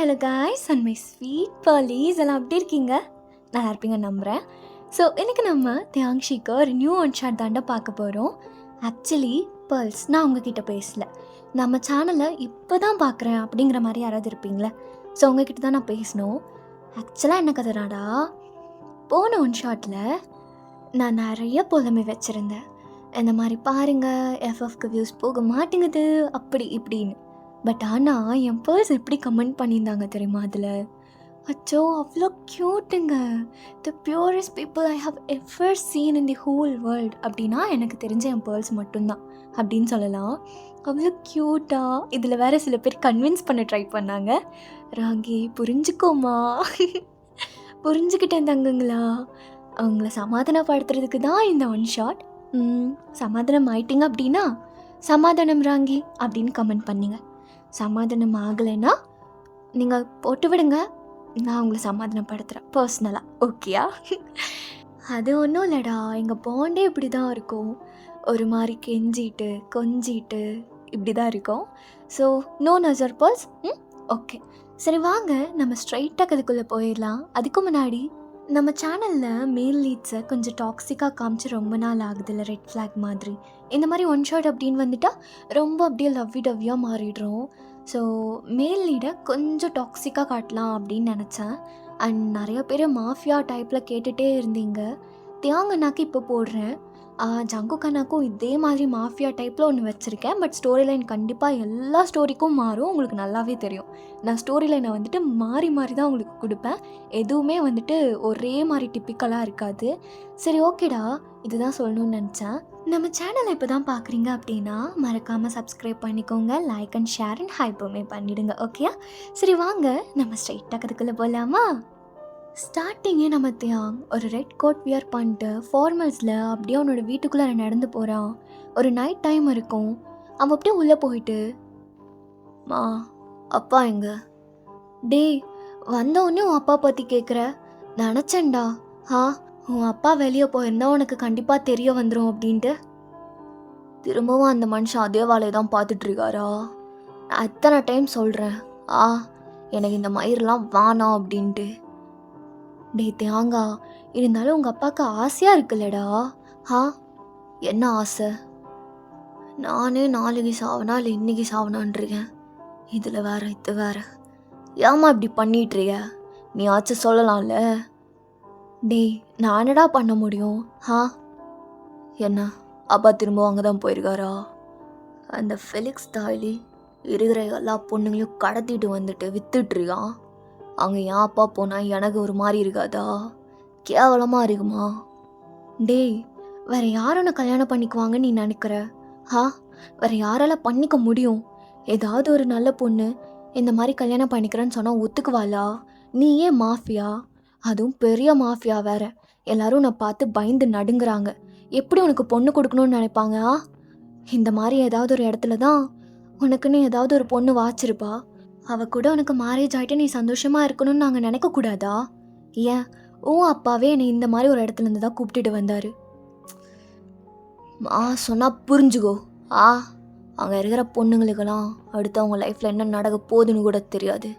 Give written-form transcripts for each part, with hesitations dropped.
Hello guys and my sweet Perlis எல்லாம் எப்படி இருக்கீங்க? நல்லா இருப்பீங்க நம்புகிறேன். ஸோ இன்றைக்கி நம்ம தியாங்ஷிக்கு ஒரு நியூ ஒன் ஷாட் தாண்டா பார்க்க போகிறோம். ஆக்சுவலி பர்ல்ஸ், நான் உங்ககிட்ட பேசலை, நம்ம சேனலை இப்போ தான் பார்க்குறேன் அப்படிங்கிற மாதிரி யாராவது இருப்பீங்களே. ஸோ உங்ககிட்ட தான் நான் பேசணும். ஆக்சுவலாக என்ன கதைடாடா, போன ஒன் ஷாட்டில் நான் நிறைய புலமை வச்சுருந்தேன். இந்த மாதிரி பாருங்கள், எஃப்எஃப்க்கு வியூஸ் போக மாட்டேங்குது அப்படி இப்படின்னு. பட் ஆனால் என் பர்ஸ் எப்படி கமெண்ட் பண்ணியிருந்தாங்க தெரியுமா? அதில் அச்சோ அவ்வளோ க்யூட்டுங்க. The purest people I have ever seen in the whole world அப்படின்னா எனக்கு தெரிஞ்ச என் பர்ஸ் மட்டும்தான் அப்படின்னு சொல்லலாம். அவ்வளோ க்யூட்டாக. இதில் வேறு சில பேர் கன்வின்ஸ் பண்ண ட்ரை பண்ணாங்க. ராங்கி புரிஞ்சுக்கோமா, புரிஞ்சுக்கிட்டேன் தங்குங்களா, அவங்கள சமாதானப்படுத்துறதுக்கு தான் இந்த ஒன் ஷாட். சமாதானம் ஆயிட்டிங்க அப்படின்னா சமாதானம் ராங்கி அப்படின்னு கமெண்ட் பண்ணிங்க. சமாதானம் ஆகலைன்னா நீங்கள் போட்டு விடுங்க, நான் உங்களை சமாதானப்படுத்துகிறேன் பர்சனலாக, ஓகேயா? அது ஒன்றும் இல்லைடா, எங்கள் பாண்டே இப்படி தான் இருக்கும். ஒரு மாதிரி கெஞ்சிட்டு கொஞ்சிட்டு இப்படி தான் இருக்கும். ஸோ நோ நசர் பர்ஸ். ஓகே, சரி வாங்க நம்ம ஸ்ட்ரைட்டாக அதுக்குள்ளே போயிடலாம். அதுக்கு முன்னாடி நம்ம சேனலில் மேல் லீட்ஸை கொஞ்சம் டாக்ஸிக்காக காமிச்சு ரொம்ப நாள் ஆகுதில்ல, ரெட் ஃப்ளாக் மாதிரி. இந்த மாதிரி ஒன் ஷாட் அப்படின்னு வந்துட்டால் ரொம்ப அப்படியே லவ்வி டவ்வியாக மாறிடுறோம். ஸோ மேல் லீடை கொஞ்சம் டாக்ஸிக்காக காட்டலாம் அப்படின்னு நினச்சேன். அண்ட் நிறைய பேர் மாஃபியா டைப்பில் கேட்டுகிட்டே இருந்தீங்க. தியாங்கண்ணாக்கு இப்போ போடுறேன். ஜங்குக்கண்ணாக்கும் இதே மாதிரி மாஃபியா டைப்பில் ஒன்று வச்சுருக்கேன். பட் ஸ்டோரி லைன் கண்டிப்பாக எல்லா ஸ்டோரிக்கும் மாறும், உங்களுக்கு நல்லாவே தெரியும். நான் ஸ்டோரி லைனை வந்துட்டு மாறி மாறி தான் உங்களுக்கு கொடுப்பேன். எதுவுமே வந்துட்டு ஒரே மாதிரி டிப்பிக்கலாக இருக்காது. சரி ஓகேடா, இதுதான் சொல்லணும்னு நினச்சேன். நம்ம சேனலை இப்போ தான் பார்க்குறீங்க அப்படின்னா மறக்காமல் சப்ஸ்கிரைப் பண்ணிக்கோங்க, லைக் அண்ட் ஷேர் அண்ட் ஹைப்புமே பண்ணிவிடுங்க, ஓகே? சரி வாங்க நம்ம ஸ்ட்ரைட்டாக அதுக்குள்ளே போகலாமா? ஸ்டார்டிங்கே நம்ம தியாங் ஒரு ரெட் கோட் வியர் பண்ணிட்டு ஃபார்மல்ஸில் அப்படியே அவனோட வீட்டுக்குள்ளே நடந்து போகிறான். ஒரு நைட் டைம் இருக்கும். அவன் அப்படியே உள்ளே போயிட்டு, மா அப்பா எங்க? டேய், வந்தவொடனே உன் அப்பா பற்றி கேட்குற? நினச்சேன்டா உன் அப்பா வெளியே போயிருந்தா உனக்கு கண்டிப்பாக தெரிய வந்துடும் அப்படின்ட்டு. திரும்பவும் அந்த மனுஷன் அதே வேலையை தான் பார்த்துட்ருக்காரா? நான் எத்தனை டைம் சொல்கிறேன் எனக்கு இந்த மயிரெலாம் வேணாம் அப்படின்ட்டு. டே தேங்கா, இருந்தாலும் உங்கள் அப்பாவுக்கு ஆசையாக இருக்குல்லடா. என்ன ஆசை? நானே நாளைக்கு சாவனா இல்லை இன்னைக்கு சாவனான்றிருக்கேன். இதில் வேற இது வேற. ஏமா இப்படி பண்ணிட்டுருக்க? நீ ஆச்சு சொல்லலாம்ல. டேய், நான் என்னடா பண்ண முடியும்? என்ன அப்பா திரும்ப அங்கே தான் போயிருக்காரா? அந்த ஃபெலிக்ஸ் தாய்லி இருக்கிற எல்லா பொண்ணுங்களையும் கடத்திட்டு வந்துட்டு வித்துட்ருக்கான். அங்கே என் அப்பா போனால் எனக்கு ஒரு மாதிரி இருக்காதா? கேவலமாக இருக்குமா? டேய், வேறு யாரை கல்யாணம் பண்ணிக்குவாங்கன்னு நீ நினைக்கிற? வேறு யாரால பண்ணிக்க முடியும்? ஏதாவது ஒரு நல்ல பொண்ணு இந்த மாதிரி கல்யாணம் பண்ணிக்கிறேன்னு சொன்னால் ஒத்துக்குவாளா? நீ ஏன் மாஃபியா, அதுவும் பெரிய மாஃபியா வேற. எல்லாரும் உன்னை பார்த்து பயந்து நடுங்குறாங்க. எப்படி உனக்கு பொண்ணு கொடுக்கணும்னு நினைப்பாங்க? இந்த மாதிரி ஏதாவது ஒரு இடத்துல தான் உனக்குன்னு ஏதாவது ஒரு பொண்ணு வாச்சிருப்பா. அவள் கூட உனக்கு மேரேஜ் ஆகிட்டு நீ சந்தோஷமாக இருக்கணும்னு நாங்கள் நினைக்கக்கூடாதா? ஏன் உன் அப்பாவே என்னை இந்த மாதிரி ஒரு இடத்துலேருந்து தான் கூப்பிட்டுட்டு வந்தார். சொன்னால் புரிஞ்சுக்கோ. அங்கே இருக்கிற பொண்ணுங்களுக்கெல்லாம் அடுத்து அவங்க லைஃப்பில் என்ன நடக்க போகுதுன்னு கூட தெரியாது.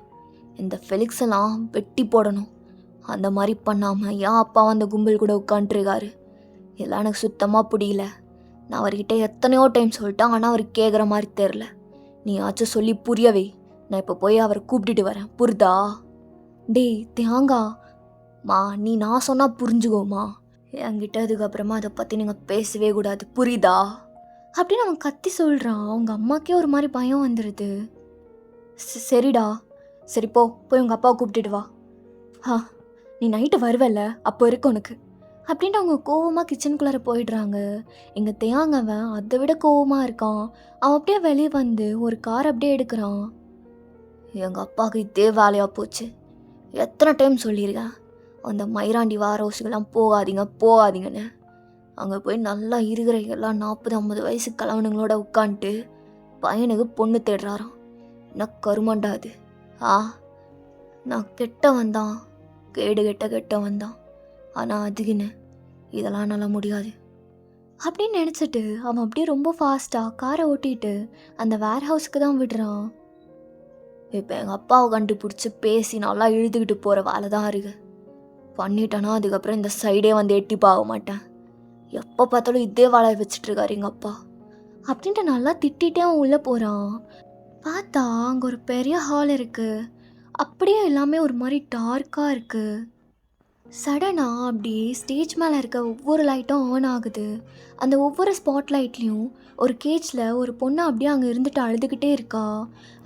இந்த ஃபெலிக்ஸ் எல்லாம் வெட்டி போடணும். அந்த மாதிரி பண்ணாமல் என் அப்பா அந்த கும்பல் கூட உட்காண்ட்ருக்காரு. இதெல்லாம் எனக்கு சுத்தமாக பிடிக்கல. நான் அவர்கிட்ட எத்தனையோ டைம் சொல்லிட்டேன், ஆனால் அவர் கேட்குற மாதிரி தெரில. நீ ஆச்சும் சொல்லி புரியவே. நான் இப்போ போய் அவரை கூப்பிட்டுட்டு வரேன், புரிதா? டேய் தேங்கா, நீ நான் சொன்னால் புரிஞ்சுக்கோமா. என்கிட்ட அதுக்கப்புறமா அதை பற்றி நீங்கள் பேசவே கூடாது, புரியுதா? அப்படின்னு அவன் கத்தி சொல்கிறான். அவங்க அம்மாக்கே ஒரு மாதிரி பயம் வந்துடுது. சரிடா, சரி போய் உங்கள் அப்பாவை கூப்பிட்டுட்டு வா. நீ நைட்டு வருவல்ல, அப்போ இருக்கு உனக்கு அப்படின்ட்டு அவங்க கோவமாக கிச்சனுக்குள்ளார போயிடுறாங்க. எங்கள் தேங்கவன் அதை விட கோவமாக இருக்கான். அவன் அப்படியே வெளியே வந்து ஒரு கார் அப்படியே எடுக்கிறான். எங்கள் அப்பாவுக்கு இதே வேலையாக போச்சு. எத்தனை டைம் சொல்லியிருக்கேன், அந்த மயிராண்டி வார ஹவுஸுக்கெல்லாம் போகாதீங்கன்னு. அங்கே போய் நல்லா இருக்கிற எல்லாம் 40-50 வயசு கலவனுங்களோட உட்காந்துட்டு பையனுக்கு பொண்ணு தேடுறாராம். என்ன கருமண்டா அது? நான் கெட்டவன் தான், கெட்டவன் தான். ஆனால் அதுக்குன்னு இதெல்லாம் நல்லா முடியாது அப்படின்னு நினச்சிட்டு அவன் அப்படியே ரொம்ப ஃபாஸ்ட்டாக காரை ஓட்டிட்டு அந்த வேர் ஹவுஸுக்கு தான் விடுறான். இப்போ எங்கள் அப்பாவை கண்டுபிடிச்சி பேசி நல்லா இழுத்துக்கிட்டு போகிற வேலை தான் இருக்கு. பண்ணிட்டேன்னா அதுக்கப்புறம் இந்த சைடே வந்து எட்டி பார்க்க மாட்டேன். எப்போ பார்த்தாலும் இதே வேலையை வச்சுட்ருக்காரு எங்கள் அப்பா அப்படின்ட்டு நல்லா திட்டிகிட்டே அவன் உள்ளே போகிறான். பார்த்தா அங்கே ஒரு பெரிய ஹால் இருக்குது. அப்படியே எல்லாமே ஒரு மாதிரி டார்க்காக இருக்குது. சடனாக அப்படியே ஸ்டேஜ் மேலே இருக்க ஒவ்வொரு லைட்டும் ஆன் ஆகுது. அந்த ஒவ்வொரு ஸ்பாட் லைட்லேயும் ஒரு கேஜில் ஒரு பொண்ணு அப்படியே அங்கே இருந்துட்டு அழுதுகிட்டே இருக்கா.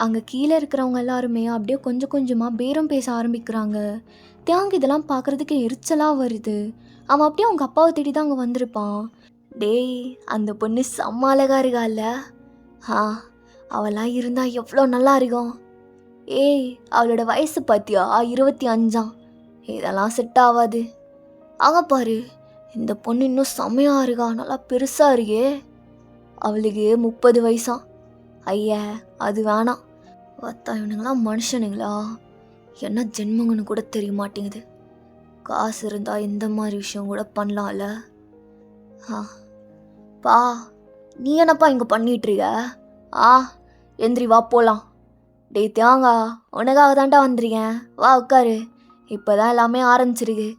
அங்கே கீழே இருக்கிறவங்க எல்லாருமே அப்படியே கொஞ்சம் கொஞ்சமாக பேரம் பேச ஆரம்பிக்கிறாங்க. தியாங் இதெல்லாம் பார்க்குறதுக்கு எரிச்சலாக வருது. அவன் அப்படியே அவங்க அப்பாவை தேடி தான் அங்கே வந்திருப்பான். டேய், அந்த பொண்ணு செம்ம அழகா இருக்கால. அவளாம் இருந்தால் எவ்வளோ நல்லா இருக்கும். ஏய், அவளோட வயசு பார்த்தியா 25. இதெல்லாம் செட் ஆகாது. அங்கே பாரு, இந்த பொண்ணு இன்னும் செம்மையாக இருக்கா, நல்லா பெருசாக இருக்கே. அவளுக்கு 30 வயசாம். ஐயா, அது வேணாம். பார்த்தா இவனுங்களாம் மனுஷனுங்களா, என்ன ஜென்மங்கன்னு கூட தெரிய மாட்டேங்குது. காசு இருந்தால் இந்த மாதிரி விஷயம் கூட பண்ணலாம்ல. பா, நீ என்னப்பா இங்கே பண்ணிகிட்ருக்க? எந்திரி வா போகலாம். டேய் தியாங்கா, உனக்காக தான்டா வந்துருக்கேன், வா உட்காரு. இப்போ தான் எல்லாமே ஆரம்பிச்சிருக்கு.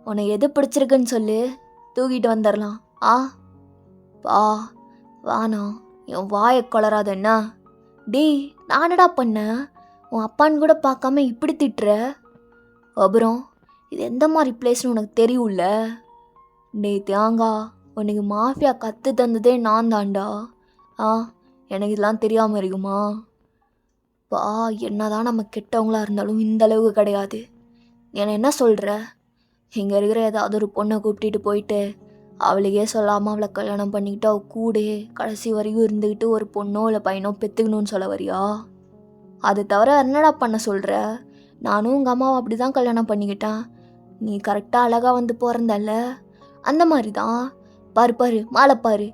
உனக்கு எது பிடிச்சிருக்குன்னு சொல்லு, தூக்கிட்டு வந்துடலாம். பா வானா, என் வாயை கொளராத என்ன. டேய், நானடா பண்ணேன்? உன் அப்பான்னு கூட பார்க்காம இப்படி திட்டுற. அப்புறம் இது எந்த மாதிரி பிளேஸ்னு உனக்கு தெரியும்ல. டேய் தியாங்கா, உனக்கு மாஃபியா கற்று தந்ததே நான் தான்டா. எனக்கு இதெல்லாம் தெரியாமல் இருக்குமா? பா, என்னதான் நம்ம கெட்டவங்களா இருந்தாலும் இந்த அளவுக்கு கிடையாது. என்னை என்ன சொல்கிற? இங்கே இருக்கிற ஏதாவது ஒரு பொண்ணை கூப்பிட்டுட்டு போயிட்டு அவளுக்கே சொல்லாமல் அவளை கல்யாணம் பண்ணிக்கிட்டு அவள் கூட கடைசி வரைக்கும் இருந்துக்கிட்டு ஒரு பொண்ணோ இல்லை பையனோ பெற்றுக்கணும்னு சொல்ல வரியா? அது தவிர என்னடா பண்ண சொல்கிற? நானும் உங்கள் அம்மாவை அப்படி தான் கல்யாணம் பண்ணிக்கிட்டேன். நீ கரெக்டாக அழகாக வந்து பிறந்தல்ல, அந்த மாதிரி தான். பாரு பாரு, மாலை பாரு.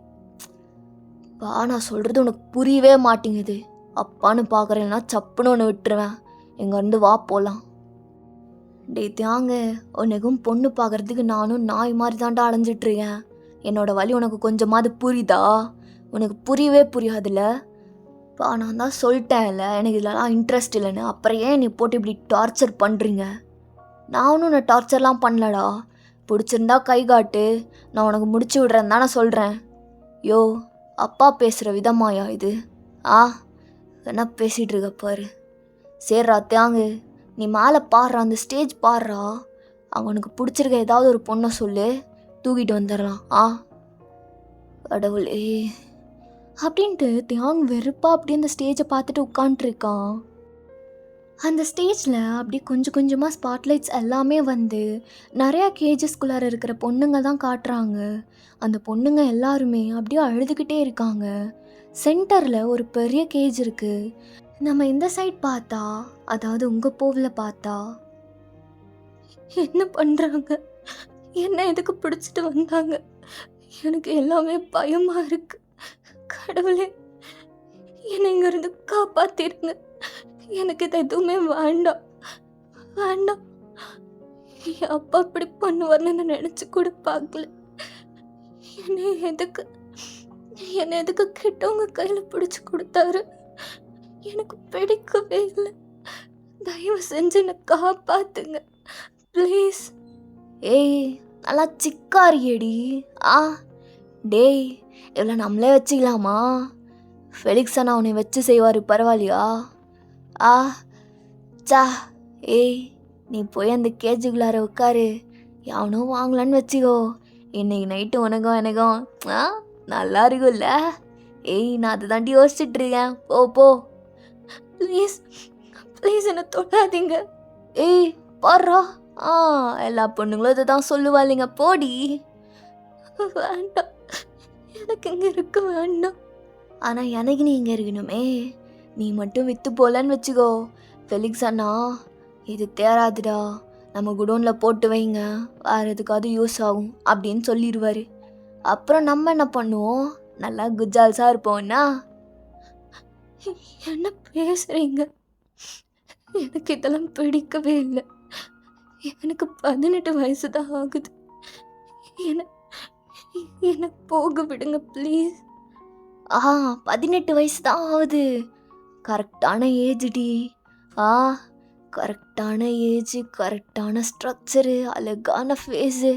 பா, நான் சொல்கிறது உனக்கு புரியவே மாட்டேங்குது. அப்பான்னு பார்க்குறேன்னா சப்புன்னு ஒன்று விட்டுருவேன். எங்கேருந்து வா போகலாம். டே தியாங்க, உனக்கும் பொண்ணு பார்க்குறதுக்கு நானும் நாய் மாதிரி தாண்டா அலைஞ்சிட்ருக்கேன். என்னோட வலி உனக்கு கொஞ்சமாவது புரியுதா? உனக்கு புரியவே புரியாதுல்ல. பா, நான் தான் சொல்லிட்டேன்ல எனக்கு இதெல்லாம் இன்ட்ரெஸ்ட் இல்லைன்னு. அப்புறம் ஏன் நீ போட்டு இப்படி டார்ச்சர் பண்ணுறீங்க? நான் ஒன்றும் உன்னை டார்ச்சர்லாம் பண்ணலடா. பிடிச்சிருந்தா கை காட்டு, நான் உனக்கு முடிச்சு விட்றேன் தானே சொல்கிறேன். யோ, அப்பா பேசுகிற விதமாயா இது? என்ன பேசிகிட்டு இருக்க பாரு. சரிடா தியாங்கு, நீ மேலே பாடுறா, அந்த ஸ்டேஜ் பாடுறா. அங்கே உனக்கு பிடிச்சிருக்க ஏதாவது ஒரு பொண்ணை சொல்லு, தூக்கிட்டு வந்துடலாம். கடவுளே அப்படின்ட்டு தியாங் வெறுப்பாக அப்படியே அந்த ஸ்டேஜை பார்த்துட்டு உட்காண்ட்ருக்கான். அந்த ஸ்டேஜில் அப்படியே கொஞ்சம் கொஞ்சமாக ஸ்பாட்லைட்ஸ் எல்லாமே வந்து நிறையா கேஜஸ்குள்ளார இருக்கிற பொண்ணுங்க தான் காட்டுறாங்க. அந்த பொண்ணுங்க எல்லாருமே அப்படியே அழுதுகிட்டே இருக்காங்க. சென்டரில் ஒரு பெரிய கேஜ் இருக்குது. நம்ம இந்த சைட் பார்த்தா, அதாவது உங்கள் போவில் பார்த்தா, என்ன பண்ணுறாங்க, என்ன எதுக்கு பிடிச்சிட்டு வந்தாங்க, எனக்கு எல்லாமே பயமாக இருக்கு. கடவுளே, என்னை இங்கேருந்து காப்பாற்றிருங்க. எனக்கு இது எதுவுமே வேண்டாம் வேண்டாம். என் அப்பா இப்படி பண்ணுவார்னு நான் நினச்சி கூட பார்க்கல. என்னை எதுக்கு கிட்டவங்க கையில் பிடிச்சி கொடுத்தாரு? எனக்கு பிடிக்கவே இல்லை. தயவு செஞ்சு என்னை காப்பாத்துங்க ப்ளீஸ். ஏய், நல்லா சிக்காரியடி. டேய், இவ்வளோ நம்மளே வச்சுக்கலாமா? ஃபெலிக்ஸ் அண்ணா உன்னை வச்சு செய்வார், பரவாயில்லையா? ஏய், நீ போய் அந்த கேஜுக்குள்ளார உட்காரு. எவனும் வாங்கலான்னு வச்சுக்கோ, இன்னைக்கு நைட்டு உனக்கும் எனக்கும் நல்லா இருக்கும்ல. ஏய், நான் அதை தாண்டி யோசிச்சுட்ருக்கேன். போ ப்ளீஸ் ப்ளீஸ், என்னை தொடாதீங்க. ஏய் பாடுறா, எல்லா பொண்ணுங்களும் இதை தான் சொல்லுவாள்ங்க, போடி. வேண்டாம், எனக்கு இங்கே இருக்க வேண்டாம். ஆனால் எனக்கு நீ இங்கே இருக்கணுமே. நீ மட்டும் விற்று போலன்னு வச்சுக்கோ, ஃபெலிக்ஸ் அண்ணா இது தேராதுடா, நம்ம குடோனில் போட்டு வைங்க, வேறு எதுக்காவது யூஸ் ஆகும் அப்படின்னு சொல்லிடுவார். அப்புறம் நம்ம என்ன பண்ணுவோம், நல்லா குஜால்ஸாக இருப்போம்னா. என்ன பேசுகிறீங்க? எனக்கு இதெல்லாம் பிடிக்கவே இல்லை. எனக்கு 18 வயசு தான் ஆகுது. என்னை போக விடுங்க ப்ளீஸ். 18 வயசு தான் ஆகுது, கரெக்டான ஏஜ் டி. ஆ கரெக்டான ஏஜ், கரெக்டான ஸ்ட்ரக்சரு, அழகான ஃபேஸு.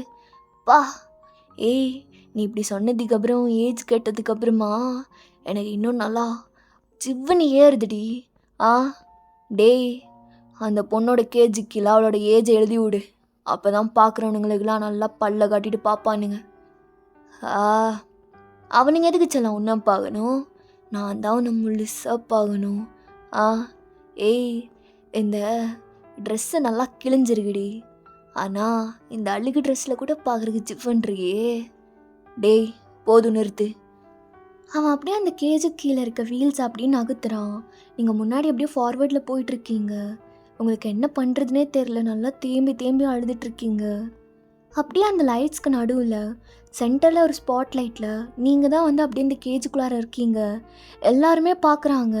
பா ஏய், நீ இப்படி சொன்னதுக்கப்புறம் ஏஜ் கேட்டதுக்கப்புறமா எனக்கு இன்னும் நல்லா சிவ்வனி ஏறுதுடி. ஆ டேய், அந்த பொண்ணோட கேஜுக்கில் அவளோட ஏஜை எழுதி விடு. அப்போ தான் பார்க்குறவனுங்களுக்கெல்லாம் நல்லா பல்ல காட்டிட்டு பார்ப்பானுங்க. ஆ அவனுங்க எதுக்கு செல்லாம் உன்ன பார்க்கணும்? நான் தான் உன்னை முழுசாக பார்க்கணும். ஆ ஏய், இந்த ட்ரெஸ்ஸை நல்லா கிழிஞ்சிருக்குடி. ஆனால் இந்த அழுகு ட்ரெஸ்ஸில் கூட பார்க்குறதுக்கு ஜிஃபன்றியே. டேய் போதும் நிறுத்து. அவன் அப்படியே அந்த கேஜுக்கு கீழே இருக்க வீல்ஸ் அப்படின்னு நகுத்துறான். நீங்கள் முன்னாடி அப்படியே ஃபார்வேர்டில் போயிட்டுருக்கீங்க. உங்களுக்கு என்ன பண்ணுறதுனே தெரில, நல்லா தேம்பி தேம்பி அழுதுட்ருக்கீங்க. அப்படியே அந்த லைட்ஸ்க்கு நடுவில் சென்டரில் ஒரு ஸ்பாட் லைட்டில் நீங்கள் தான் வந்து அப்படியே இந்த கேஜுக்குள்ளார இருக்கீங்க. எல்லாருமே பார்க்குறாங்க.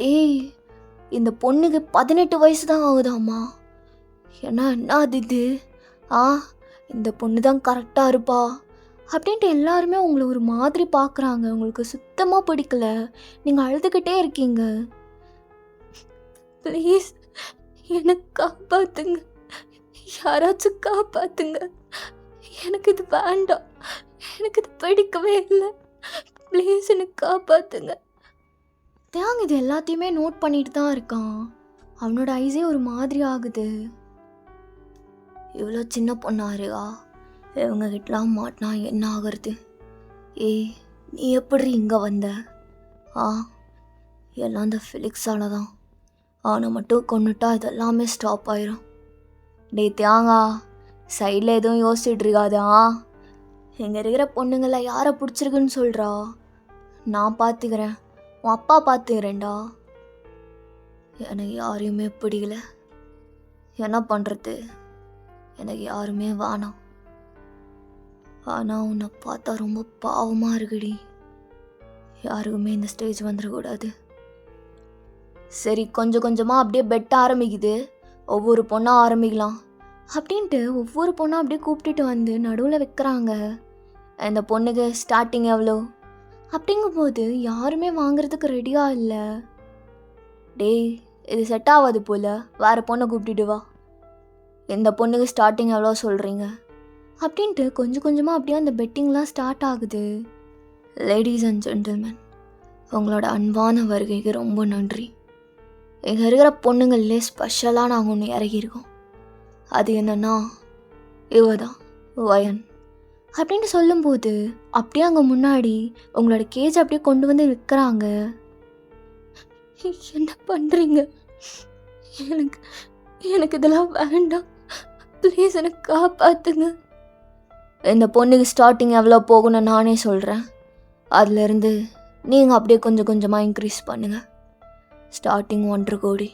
டேய், இந்த பொண்ணுக்கு 18 வயசு தான் ஆகுதாம்மா. என்ன அது இது? ஆ இந்த பொண்ணு தான் கரெக்டாக இருப்பா அப்படின்ட்டு எல்லாருமே உங்களை ஒரு மாதிரி பார்க்குறாங்க. உங்களுக்கு சுத்தமாக பிடிக்கல. நீங்கள் அழுதுகிட்டே இருக்கீங்க. ப்ளீஸ் எனக்கு காப்பாற்றுங்க, யாராச்சும் காப்பாற்றுங்க. எனக்கு இது வேண்டாம், எனக்கு இது பிடிக்கவே இல்லை. ப்ளீஸ் எனக்கு காப்பாற்றுங்க. தேங்க இது எல்லாத்தையுமே நோட் பண்ணிட்டு தான் இருக்கான். அவனோட ஐஸே ஒரு மாதிரி ஆகுது. இவ்வளோ சின்ன பொண்ணா இருக்கா, இவங்ககிட்டலாம் மாட்டினா என்ன ஆகிறது? ஏய், நீ எப்படி இங்கே வந்த? எல்லாம் இந்த ஃபிலிக்ஸால தான். அவனை மட்டும் கொண்டுட்டா இதெல்லாமே ஸ்டாப் ஆயிரும். டே தியாங்கா, சைடில் எதுவும் யோசிச்சுட்டு இருக்காதா? இங்கே இருக்கிற பொண்ணுங்களை யாரை பிடிச்சிருக்குன்னு சொல்கிறா? நான் பார்த்துக்கிறேன், உன் அப்பா பார்த்துக்கிறேன்டா. எனக்கு யாரையுமே பிடிக்கல. என்ன பண்ணுறது? எனக்கு யாருமே வேணாம். ஆனால் உன்னை பார்த்தா ரொம்ப பாவமாக இருக்குடி. யாருக்குமே இந்த ஸ்டேஜ் வந்துடக்கூடாது. சரி, கொஞ்சம் கொஞ்சமாக அப்படியே பெட்ட ஆரம்பிக்குது, ஒவ்வொரு பொண்ணாக ஆரம்பிக்கலாம் அப்படின்ட்டு ஒவ்வொரு பொண்ணாக அப்படியே கூப்பிட்டுட்டு வந்து நடுவில் வைக்கிறாங்க. இந்த பொண்ணுக்கு ஸ்டார்டிங் எவ்வளோ அப்படிங்கும்போது யாருமே வாங்குறதுக்கு ரெடியாக இல்லை. டேய், இது செட் ஆகாது போல், வேறு பொண்ணை கூப்பிட்டுட்டு வா. இந்த பொண்ணுக்கு ஸ்டார்டிங் எவ்வளோ சொல்கிறீங்க அப்படின்ட்டு கொஞ்சம் கொஞ்சமாக அப்படியே அந்த பெட்டிங்லாம் ஸ்டார்ட் ஆகுது. லேடிஸ் அண்ட் ஜென்டில்மேன், உங்களோட அன்பான வருகைக்கு ரொம்ப நன்றி. இங்கே இருக்கிற பொண்ணுங்கள்லே ஸ்பெஷலாக நாங்கள் ஒன்று இறங்கியிருக்கோம். அது என்னன்னா, இவ தான் வயன் அப்படின்ட்டு சொல்லும்போது அப்படியே அங்கே முன்னாடி உங்களோட கேஜ் அப்படியே கொண்டு வந்து விற்கிறாங்க. என்ன பண்ணுறீங்க? எனக்கு இதெல்லாம் வேண்டாம், ப்ளீஸ் எனக்கு காப்பாற்றுங்க. இந்த பொண்ணுக்கு ஸ்டார்டிங் எவ்வளோ போகணும்னு நானே சொல்கிறேன். அதுலேருந்து நீங்கள் அப்படியே கொஞ்சம் கொஞ்சமாக இன்க்ரீஸ் பண்ணுங்கள். ஸ்டார்டிங் 1.5 கோடி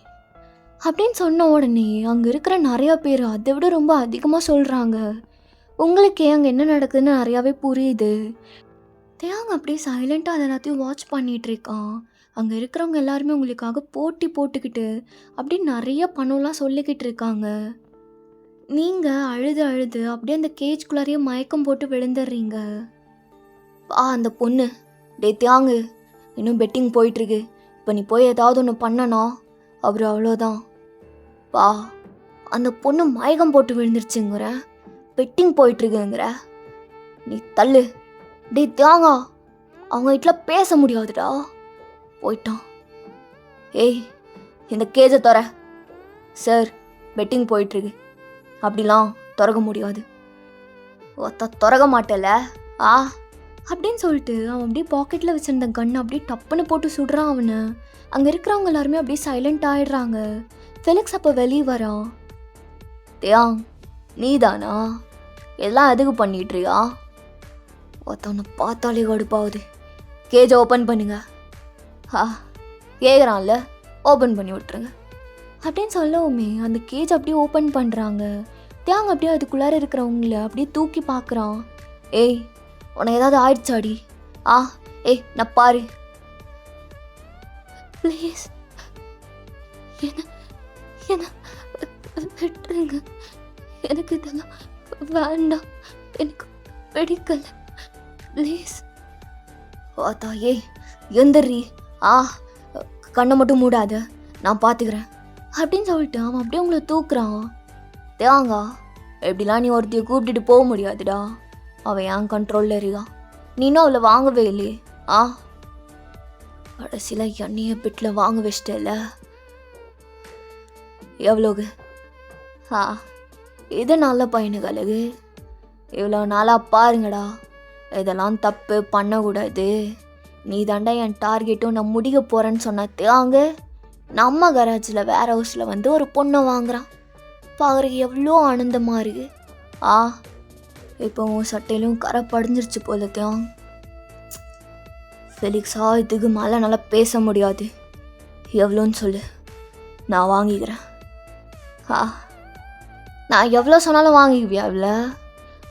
அப்படின்னு சொன்ன உடனே அங்கே இருக்கிற நிறையா பேர் அதை விட ரொம்ப அதிகமாக சொல்கிறாங்க. உங்களுக்கே அங்கே என்ன நடக்குதுன்னு நிறையாவே புரியுது. தேங்க அப்படியே சைலண்ட்டாக அதை எல்லாத்தையும் வாட்ச் பண்ணிகிட்ருக்கான். அங்கே இருக்கிறவங்க எல்லாருமே உங்களுக்காக போட்டி போட்டுக்கிட்டு அப்படி நிறைய பணம்லாம் சொல்லிக்கிட்டு இருக்காங்க. நீங்கள் அழுது அழுது அப்படியே அந்த கேஜ்குள்ளாரையே மயக்கம் போட்டு விழுந்துடுறீங்க. அந்த பொண்ணு, டே தியாங்கு, இன்னும் பெட்டிங் போயிட்டுருக்கு. இப்போ நீ போய் ஏதாவது ஒன்று பண்ணனா அப்புறம் அவ்வளோதான். அந்த பொண்ணு மயக்கம் போட்டு விழுந்துருச்சுங்கிற, பெட்டிங் போயிட்டுருக்குங்கிற, நீ தள்ளு. டே தியாங்கா, அவங்க வீட்டில் பேச முடியாதுடா. போயிட்டான். ஏய், இந்த கேஜை தர. சார், பெட்டிங் போயிட்டுருக்கு, அப்படிலாம் திறக்க முடியாது. திறக்க மாட்டேல அப்படின்னு சொல்லிட்டு அவன் அப்படியே பாக்கெட்டில் வச்சுருந்த கன் அப்படியே டப்புன்னு போட்டு சுடுறான் அவனை. அங்கே இருக்கிறவங்க எல்லாருமே அப்படியே சைலண்ட் ஆகிடுறாங்க. ஃபெலிக்ஸ் அப்போ வெளியே வரான். தியாங், நீ தானா? எல்லாம் எதுக்கு பண்ணிட்டுறியா? ஒருத்தவனை பார்த்தாலே கடுப்பாகுது. கேஜை ஓப்பன் பண்ணுங்க. கேட்குறான்ல, ஓப்பன் பண்ணி விட்டுருங்க அப்படின்னு சொல்லவுமே அந்த கேஜ் அப்படியே ஓப்பன் பண்ணுறாங்க. தியாங் அப்படியே அதுக்குள்ளார இருக்கிறவங்கள அப்படியே தூக்கி பார்க்குறான். ஏய், உனக்கு ஏதாவது ஆயிடுச்சாடி? ஏய் நான் பாரு, ப்ளீஸ் என்ன விட்டுருங்க. எனக்கு இதெல்லாம் வேண்டாம், எனக்கு பிடிக்கல, ப்ளீஸ். ஏய் எந்திரி. கண்ணை மட்டும் மூடாத, நான் பார்த்துக்கிறேன். அப்படின்னு சொல்லிட்டு அவன் அப்படியே உங்களை தூக்குறான். தேவாங்க எப்படிலாம் நீ ஒருத்தையை கூப்பிட்டுட்டு போக முடியாதுடா. அவன் என் கண்ட்ரோலில் இருக்கான். நீ இன்னும் அவளை வாங்கவே இல்லையே. கடைசியில் என்னைய பெட்டில் வாங்க வச்சிட்டல. எவ்வளோகு? இது நல்ல பையனுகளுக்கு. இவ்வளோ நாளாக பாருங்கடா, இதெல்லாம் தப்பு பண்ணக்கூடாது. நீ தாண்டா என் டார்கெட்டும் நான் முடிக்க போகிறேன்னு சொன்னதாங்க. நம்ம கராஜில் வேர் ஹவுஸில் வந்து ஒரு பொண்ணை வாங்குறான். பார்க்குறதுக்கு எவ்வளோ ஆனந்தமாக இருக்கு. இப்போ உன் சட்டையிலும் கரை படிஞ்சிருச்சு போலத்தையும். ஃபெலிக்ஸா, இதுக்கு மேலே நல்லா பேச முடியாது. எவ்வளோன்னு சொல்லு, நான் வாங்கிக்கிறேன். நான் எவ்வளோ சொன்னாலும் வாங்கிக்குவியா?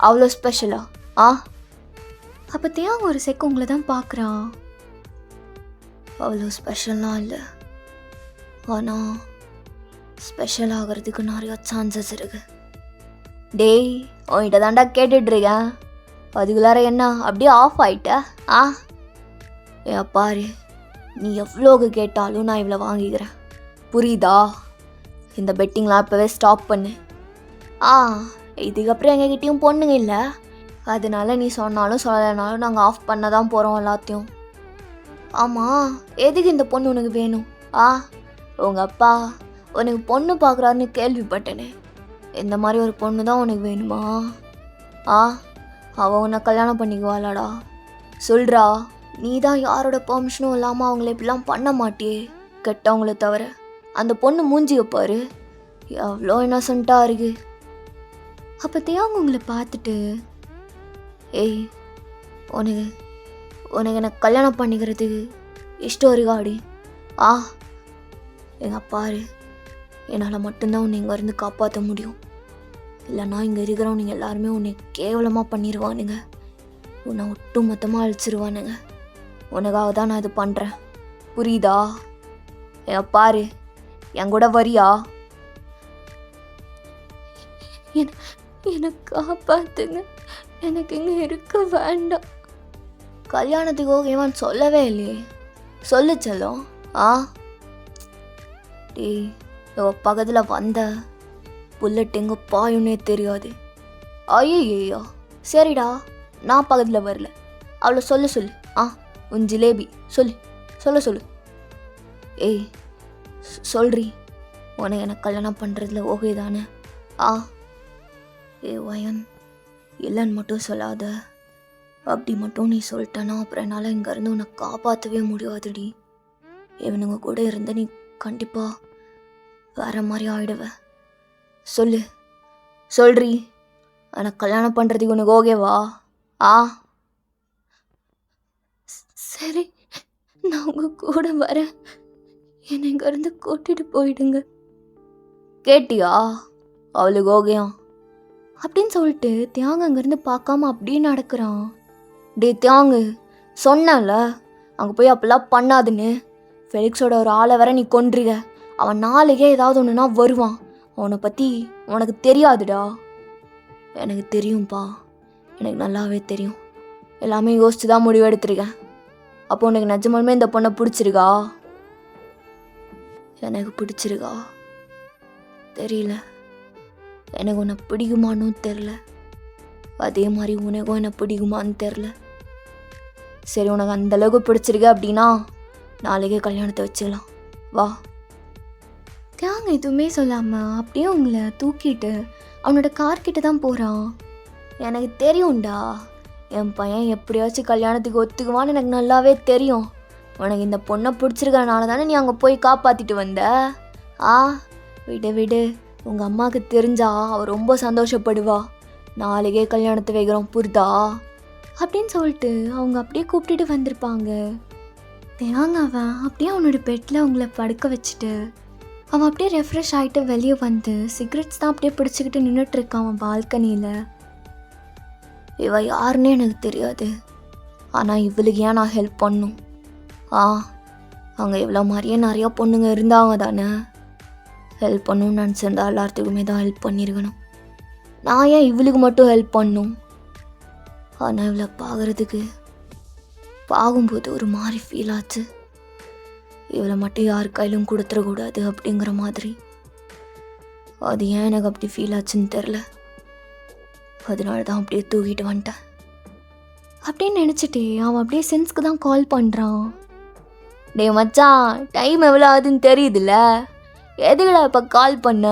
அவ்வளோ ஸ்பெஷலா? அப்போ தேவங்க ஒரு செக் உங்களை தான் பார்க்குறான். அவ்வளோ ஸ்பெஷல்லாம் இல்லை, ஆனால் ஸ்பெஷல் ஆகிறதுக்கு நிறையா சான்சஸ் இருக்கு. டேய், உன்கிட்ட தாண்டா கேட்டுட்ருக்கேன். அதுக்குள்ளார என்ன அப்படியே ஆஃப் ஆகிட்ட? பாரு, நீ எவ்வளோக்கு கேட்டாலும் நான் இவ்வளோ வாங்கிக்கிறேன். புரியுதா? இந்த பெட்டிங்லாம் இப்போவே ஸ்டாப் பண்ணு. இதுக்கப்புறம் எங்ககிட்டயும் பொண்ணுங்க இல்லை. அதனால நீ சொன்னாலும் சொல்லலைனாலும் நாங்கள் ஆஃப் பண்ண தான் போகிறோம் எல்லாத்தையும். ஆமாம், எதுக்கு இந்த பொண்ணு உனக்கு வேணும்? உங்கள் அப்பா உனக்கு பொண்ணு பார்க்குறாருன்னு கேள்விப்பட்டேனே. இந்த மாதிரி ஒரு பொண்ணு தான் உனக்கு வேணுமா? அவன் உன்னை கல்யாணம் பண்ணிக்குவாளாடா? சொல்கிறா. நீ தான் யாரோட பெர்மிஷனும் இல்லாமல் அவங்கள இப்படிலாம் பண்ண மாட்டியே, கெட்டவங்கள தவிர. அந்த பொண்ணு மூஞ்சியை பாரு, எவ்வளோ இன்னசென்ட்டாக இருக்கு. அப்போ தேவங்க உங்களை பார்த்துட்டு, ஏய், உனக்கு எனக்கு கல்யாணம் பண்ணிக்கிறதுக்கு இஷ்டம் இருக்காடி? எங்கள் பாரு, என்னால் மட்டும்தான் உன்னை இங்கே இருந்து காப்பாற்ற முடியும். இல்லைன்னா இங்கே இருக்கிறவனுங்க எல்லாருமே உன்னை கேவலமாக பண்ணிடுவானுங்க. உன்னை ஒட்டு மொத்தமாக அழிச்சிருவானுங்க. உனக்காக தான் நான் இது பண்ணுறேன், புரியுதா? பாரு, என் கூட வரியா? எனக்கு காப்பாத்துங்க, எனக்கு இங்கே இருக்க வேண்டாம். கல்யாணத்துக்கு ஓகேவான்னு சொல்லவே இல்லையே. சொல்லு செல்லம். டேய், பக்கத்தில் வந்த புல்லட் எங்கே பாயுன்னே தெரியாது. ஐயோ, சரிடா, நான் பக்கத்தில் வரல. அவளை சொல்லு. உன் ஜிலேபி சொல்லு. ஏய், சொல்றி, உனக்கு எனக்கு கல்யாணம் பண்ணுறதுல ஓகே தானே? வயன், இல்லைன்னு மட்டும் சொல்லாத. அப்படி மட்டும் நீ சொல்லிட்டனா அப்புறம் என்னால் இங்கேருந்து உன்னை காப்பாற்றவே முடியாதுடி. இவனுங்க கூட இருந்த நீ கண்டிப்பாக வேற மாதிரி ஆயிடுவ. சொல்றி, எனக்கு கல்யாணம் பண்ணுறதுக்கு உனக்கு ஓகேவா? சரி, நான் உங்கள் கூட வரேன். என்னை இங்கேருந்து கூட்டிட்டு போயிடுங்க. கேட்டியா? அவளுக்கு ஓகேயா அப்படின்னு சொல்லிட்டு தியாங்க அங்கேருந்து பார்க்காம அப்படியே நடக்கிறான். டே தியாங்கு, சொன்னல அங்கே போய் அப்பெல்லாம் பண்ணாதுன்னு. ஃபெலிக்ஸோட ஒரு ஆளை வர நீ கொன்றுக. அவன் நாளைக்கே ஏதாவது ஒன்றுனா வருவான். அவனை பற்றி உனக்கு தெரியாதுடா. எனக்கு தெரியும்ப்பா, எனக்கு நல்லாவே தெரியும். எல்லாமே யோசிச்சு தான் முடிவு எடுத்துருக்கேன். அப்போ உனக்கு நிஜமாலுமே இந்த பொண்ணை பிடிச்சிருக்கா? எனக்கு பிடிச்சிருக்கா தெரியல. எனக்கு உன்னை பிடிக்குமான்னு தெரில. அதே மாதிரி உனக்கும் என்னை பிடிக்குமான்னு தெரில. சரி, உனக்கு அந்தளவுக்கு பிடிச்சிருக்க அப்படின்னா நாளைக்கே கல்யாணத்தை வச்சுக்கலாம், வா. தியாங்க எதுவுமே சொல்லாமல் அப்படியே உங்களை தூக்கிட்டு அவனோட கார்கிட்ட தான் போகிறான். எனக்கு தெரியும்டா, என் பையன் எப்படியாச்சும் கல்யாணத்துக்கு ஒத்துக்குவான்னு எனக்கு நல்லாவே தெரியும். உனக்கு இந்த பொண்ணை பிடிச்சிருக்கனால தானே நீ அங்கே போய் காப்பாற்றிட்டு வந்த. விடு, உங்கள் அம்மாவுக்கு தெரிஞ்சா அவள் ரொம்ப சந்தோஷப்படுவா. நாளைக்கே கல்யாணத்தை வைக்கிறோம், புரிதா? அப்படின்னு சொல்லிட்டு அவங்க அப்படியே கூப்பிட்டுட்டு வந்திருப்பாங்க. தேவாங்க அவன் அப்படியே அவனோட பெட்டில் அவங்கள படுக்க வச்சுட்டு அவன் அப்படியே ரெஃப்ரெஷ் ஆகிட்டு வெளியே வந்து சிகரெட்ஸ் தான் அப்படியே பிடிச்சிக்கிட்டு நின்றுட்டுருக்கான் அவன் பால்கனியில். இவ யாருன்னே எனக்கு தெரியாது, ஆனால் இவளுக்கு ஏன் நான் ஹெல்ப் பண்ணும்? அங்கே இவ்வளோ மாதிரியே நிறையா பொண்ணுங்க இருந்தாங்க தானே. ஹெல்ப் பண்ணணும்னு நினச்சிருந்தா எல்லாத்துக்குமே தான் ஹெல்ப் பண்ணியிருக்கணும். நான் ஏன் இவளுக்கு மட்டும் ஹெல்ப் பண்ணும்? ஆனால் இவளை பார்க்கும்போது ஒரு மாதிரி ஃபீல் ஆச்சு. இவளை மட்டும் யார் கையிலும் கொடுத்துடக்கூடாது அப்படிங்கிற மாதிரி. அது ஏன் எனக்கு அப்படி ஃபீல் ஆச்சுன்னு தெரில. அதனால தான் அப்படியே தூக்கிட்டு வந்துட்டேன் அப்படின்னு நினச்சிட்டு அவன் அப்படியே சென்ஸ்க்கு தான் கால் பண்ணுறான். டேய் மச்சான், டைம் எவ்வளோ ஆகுதுன்னு தெரியுதுல்ல, எதுக்குடா இப்போ கால் பண்ண?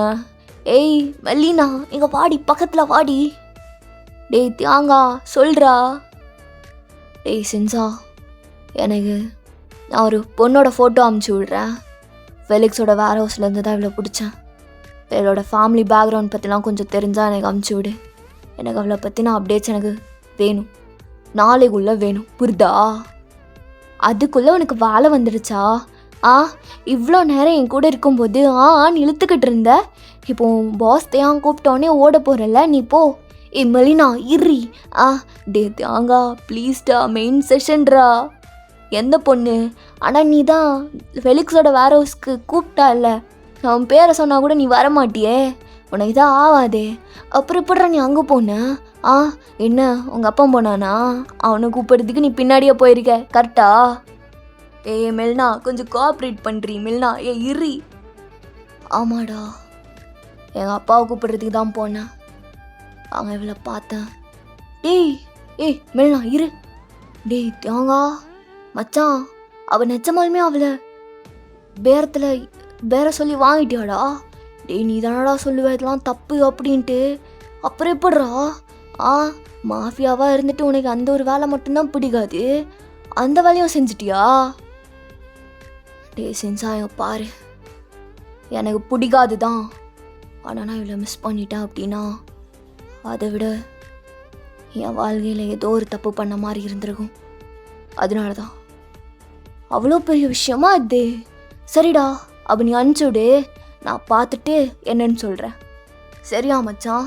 ஏய் மல்லினா, இங்கே வாடி, பக்கத்தில் வாடி. டேய் தியாங்கா சொல்கிறா. டேய் சென்சா, எனக்கு நான் ஒரு பொண்ணோட ஃபோட்டோ அமுச்சு விட்றேன். ஃபெலிக்ஸோட வேர் ஹவுஸ்லேருந்து தான் இவ்வளோ பிடிச்சேன். இவளோட ஃபேமிலி பேக்ரவுண்ட் பற்றிலாம் கொஞ்சம் தெரிஞ்சால் எனக்கு அமுச்சு விடு. எனக்கு அவளை பற்றின அப்டேட்ஸ் எனக்கு வேணும், நாளைக்குள்ளே வேணும், புரிதா? அதுக்குள்ளே உனக்கு வேலை வந்துடுச்சா? இவ்வளோ நேரம் என் கூட இருக்கும்போது ஆன்னு இழுத்துக்கிட்டு இருந்த. இப்போ பாஸ் தேன் கூப்பிட்டோன்னே ஓட போகிறல்ல, நீ போ. மலினா இர்ரி. டே தேங்கா ப்ளீஸ்டா, மெயின் செஷன்ரா. எந்த பொண்ணு? ஆனால் நீ தான் ஃபெலிக்ஸோட வேர் ஹவுஸ்க்கு கூப்பிட்டா இல்லை, அவன் பேரை சொன்னால் கூட நீ வரமாட்டியே, உனக்கு இதான் ஆகாதே. அப்புறம் எப்படிறா நீ அங்கே போன? என்ன உங்கள் அப்பா போனானா? அவனை கூப்பிட்றதுக்கு நீ பின்னாடியே போயிருக்க, கரெக்டா? மெல்னா கொஞ்சம் கோஆப்ரேட் பண்ணுறீ மெல்னா. இர்ரி. ஆமாடா, எங்கள் அப்பாவை கூப்பிட்றதுக்கு தான் போனேன். அவங்க இவளை பார்த்தேன். ஏய் மெல்னா இரு. டேய் தேங்கா மச்சான், அவள் நிஜமாலுமே அவளை பேர சொல்லி வாங்கிட்டியாடா? டேய் நீ தானடா சொல்லுவ இதெல்லாம் தப்பு அப்படின்ட்டு. அப்புறம் எப்படிறா? மாஃபியாவாக இருந்துட்டு உனக்கு அந்த ஒரு வேலை மட்டும்தான் பிடிக்காது, அந்த வேலையும் செஞ்சிட்டியா? டேய் சென்சாயம் பாரு, எனக்கு பிடிக்காது தான், ஆனால் நான் இவ்வளோ மிஸ் பண்ணிட்டேன் அப்படின்னா அதை விட என் வாழ்க்கையில் ஏதோ ஒரு தப்பு பண்ண மாதிரி இருந்திருக்கும். அதனால தான். அவ்வளோ பெரிய விஷயமா அது? சரிடா, அப்போ நீ அனுப்பிச்சுடு, நான் பார்த்துட்டு என்னன்னு சொல்கிறேன். சரியா மச்சான்?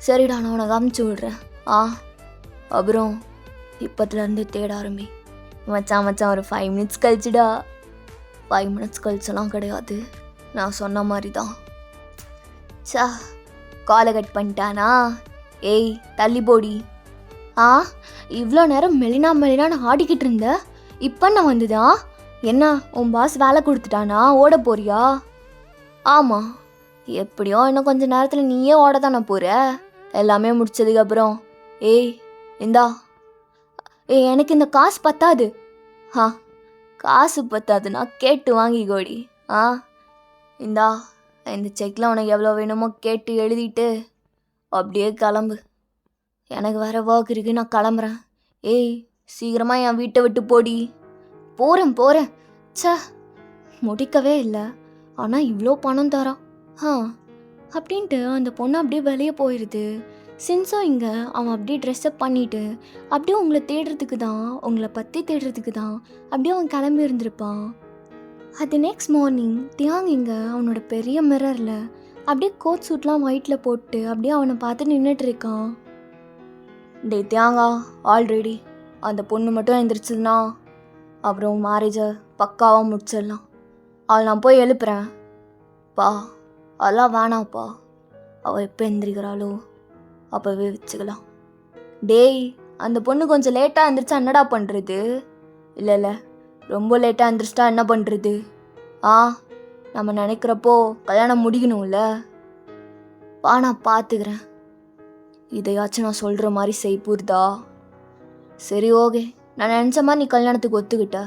சரிடா, நான் உனக்கு அனுப்பிச்சி விட்றேன். அப்புறம் இப்போத்துலேருந்து தேட ஆரம்பி. மச்சான் ஒரு 5 மினிட்ஸ் கழிச்சுடா. 5 மினிட்ஸ் கழிச்செல்லாம் கிடையாது, நான் சொன்ன மாதிரி தான். காலை கட் பண்ணிட்டானா? ஏய் தள்ளி போடி. இவ்வளோ நேரம் மெலினான்னு ஆடிக்கிட்டு இருந்த, இப்போ நான் வந்துதா? என்ன உன் பாஸ் வேலை கொடுத்துட்டானா? ஓட போறியா? ஆமாம், எப்படியோ இன்னும் கொஞ்சம் நேரத்தில் நீயே ஓட தானே போகிற, எல்லாமே முடிச்சதுக்கப்புறம். இந்தா. எனக்கு இந்த காசு பத்தாது. காசு பத்தாதுன்னா கேட்டு வாங்கிக்கோடி. இந்தா, இந்த செக்கில் உனக்கு எவ்வளோ வேணுமோ கேட்டு எழுதிட்டு அப்படியே கிளம்பு. எனக்கு வேறு ஒர்க் இருக்கு, நான் கிளம்புறேன். சீக்கிரமாக என் வீட்டை விட்டு போடி. போகிறேன். முடிக்கவே இல்லை, ஆனால் இவ்வளோ பணம் தரான். அப்படின்ட்டு அந்த பொண்ணு அப்படியே வெளியே போயிடுது. சின்ஸோ இங்கே அவன் அப்படியே ட்ரெஸ்அப் பண்ணிவிட்டு அப்படியே உங்களை தேடுறதுக்கு தான், உங்களை பற்றி தேடுறதுக்கு தான் அப்படியே அவன் கிளம்பி இருந்திருப்பான். அது நெக்ஸ்ட் மார்னிங் தியாங் இங்கே அவனோட பெரிய மிரரில் அப்படியே கோட் சூட்லாம் ஒயிட்டில் போட்டு அப்படியே அவனை பார்த்து நின்றுட்டுருக்கான். டே தியாங்கா, ஆல்ரெடி அந்த பொண்ணு மட்டும் எழுந்திரிச்சதுன்னா அப்புறம் மேரேஜை பக்காவாக முடிச்சிடலாம். அவள் நான் போய் எழுப்புறேன். அதெல்லாம் வேணாப்பா, அவள் எப்போ எந்திரிக்கிறாளோ அப்போவே வச்சுக்கலாம். டேய், அந்த பொண்ணு கொஞ்சம் லேட்டாக எழுந்திரிச்சா என்னடா பண்ணுறது? இல்லை ரொம்ப லேட்டாக எழுந்திரிச்சிட்டா என்ன பண்ணுறது? நம்ம நினைக்கிறப்போ கல்யாணம் முடிக்கணும்ல. நான் பார்த்துக்கிறேன், இதையாச்சும் நான் சொல்கிற மாதிரி செய், புரிதா? சரி ஓகே, நான் நினச்ச மாதிரி நீ கல்யாணத்துக்கு ஒத்துக்கிட்ட,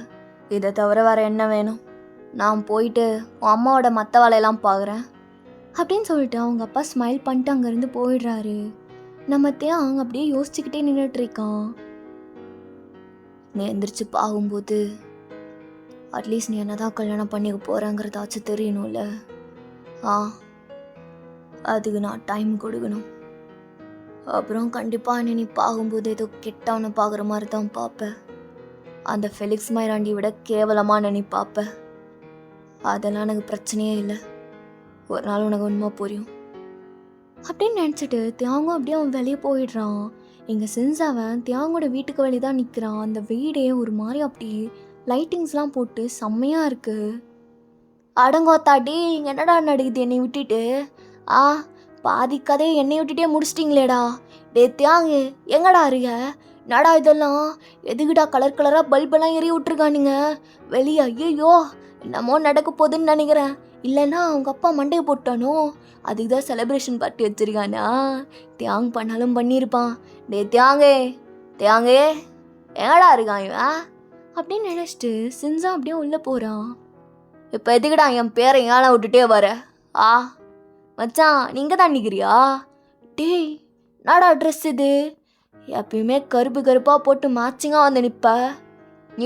இதை தவிர வேறு என்ன வேணும்? நான் போயிட்டு உன் அம்மாவோட மற்ற வேலையெல்லாம் பார்க்குறேன் அப்படின்னு சொல்லிட்டு அவங்க அப்பா ஸ்மைல் பண்ணிட்டு அங்கேருந்து போயிடுறாரு. நம்ம தேங்க அப்படியே யோசிச்சுக்கிட்டே நின்றுட்டுருக்கான். நீ எந்திரிச்சு பார்க்கும்போது அட்லீஸ்ட் நீ என்ன தான் கல்யாணம் பண்ணிக்க போகிறேங்கிறதாச்சும் தெரியணும்ல. அதுக்கு நான் டைம் கொடுக்கணும். அப்புறம் கண்டிப்பாக நீ பார்க்கும்போது ஏதோ கெட்டவனை பார்க்குற மாதிரி தான் பார்ப்பேன். அந்த ஃபெலிக்ஸ் மைராண்டி விட கேவலமாக நீ பார்ப்ப. அதெல்லாம் எனக்கு பிரச்சனையே இல்லை, ஒரு நாள் உனக்கு உண்மை புரியும் அப்படின்னு நினச்சிட்டு தியாங்கும் அப்படியே அவன் வெளியே போயிடுறான். இங்கே சென்சாவன் தியாங்கோட வீட்டுக்கு வெளியே தான் நிற்கிறான். அந்த வீடே ஒரு மாதிரி அப்படி லைட்டிங்ஸ்லாம் போட்டு செம்மையாக இருக்குது. அடங்கோத்தாட்டி, இங்கே என்னடா நடக்குது என்னை விட்டுட்டு? பாதி கதையை என்னை விட்டுட்டே முடிச்சிட்டிங்களேடா. டே தியாங்கு, எங்கடா இருக்க? நடா இதெல்லாம் எதுக்குடா கலர் கலராக பல்பெல்லாம் எரிய விட்டுருக்கானுங்க வெளியே? ஐயோ, என்னமோ நடக்க போகுதுன்னு நினைக்கிறேன். இல்லைன்னா அவங்க அப்பா மண்டையை போட்டானோ, அதுக்கு தான் செலிப்ரேஷன் பார்ட்டி வச்சிருக்கானா. தியாங் பண்ணாலும் பண்ணியிருப்பான். டே தியாங்கே தியாங்கே எங்கடா இருக்கான் இவன் அப்படின்னு நினச்சிட்டு சின்சா அப்படியே உள்ளே போகிறான். இப்போ எதுக்குடா என் பேரை ஏழை விட்டுட்டே வர? ஆ மச்சான் நீங்கள் தான் நிற்கிறியா? டேய் என்னடா ட்ரெஸ் இது? எப்பயுமே கருப்பு கருப்பாக போட்டு மேட்சிங்காக வந்து நிற்ப,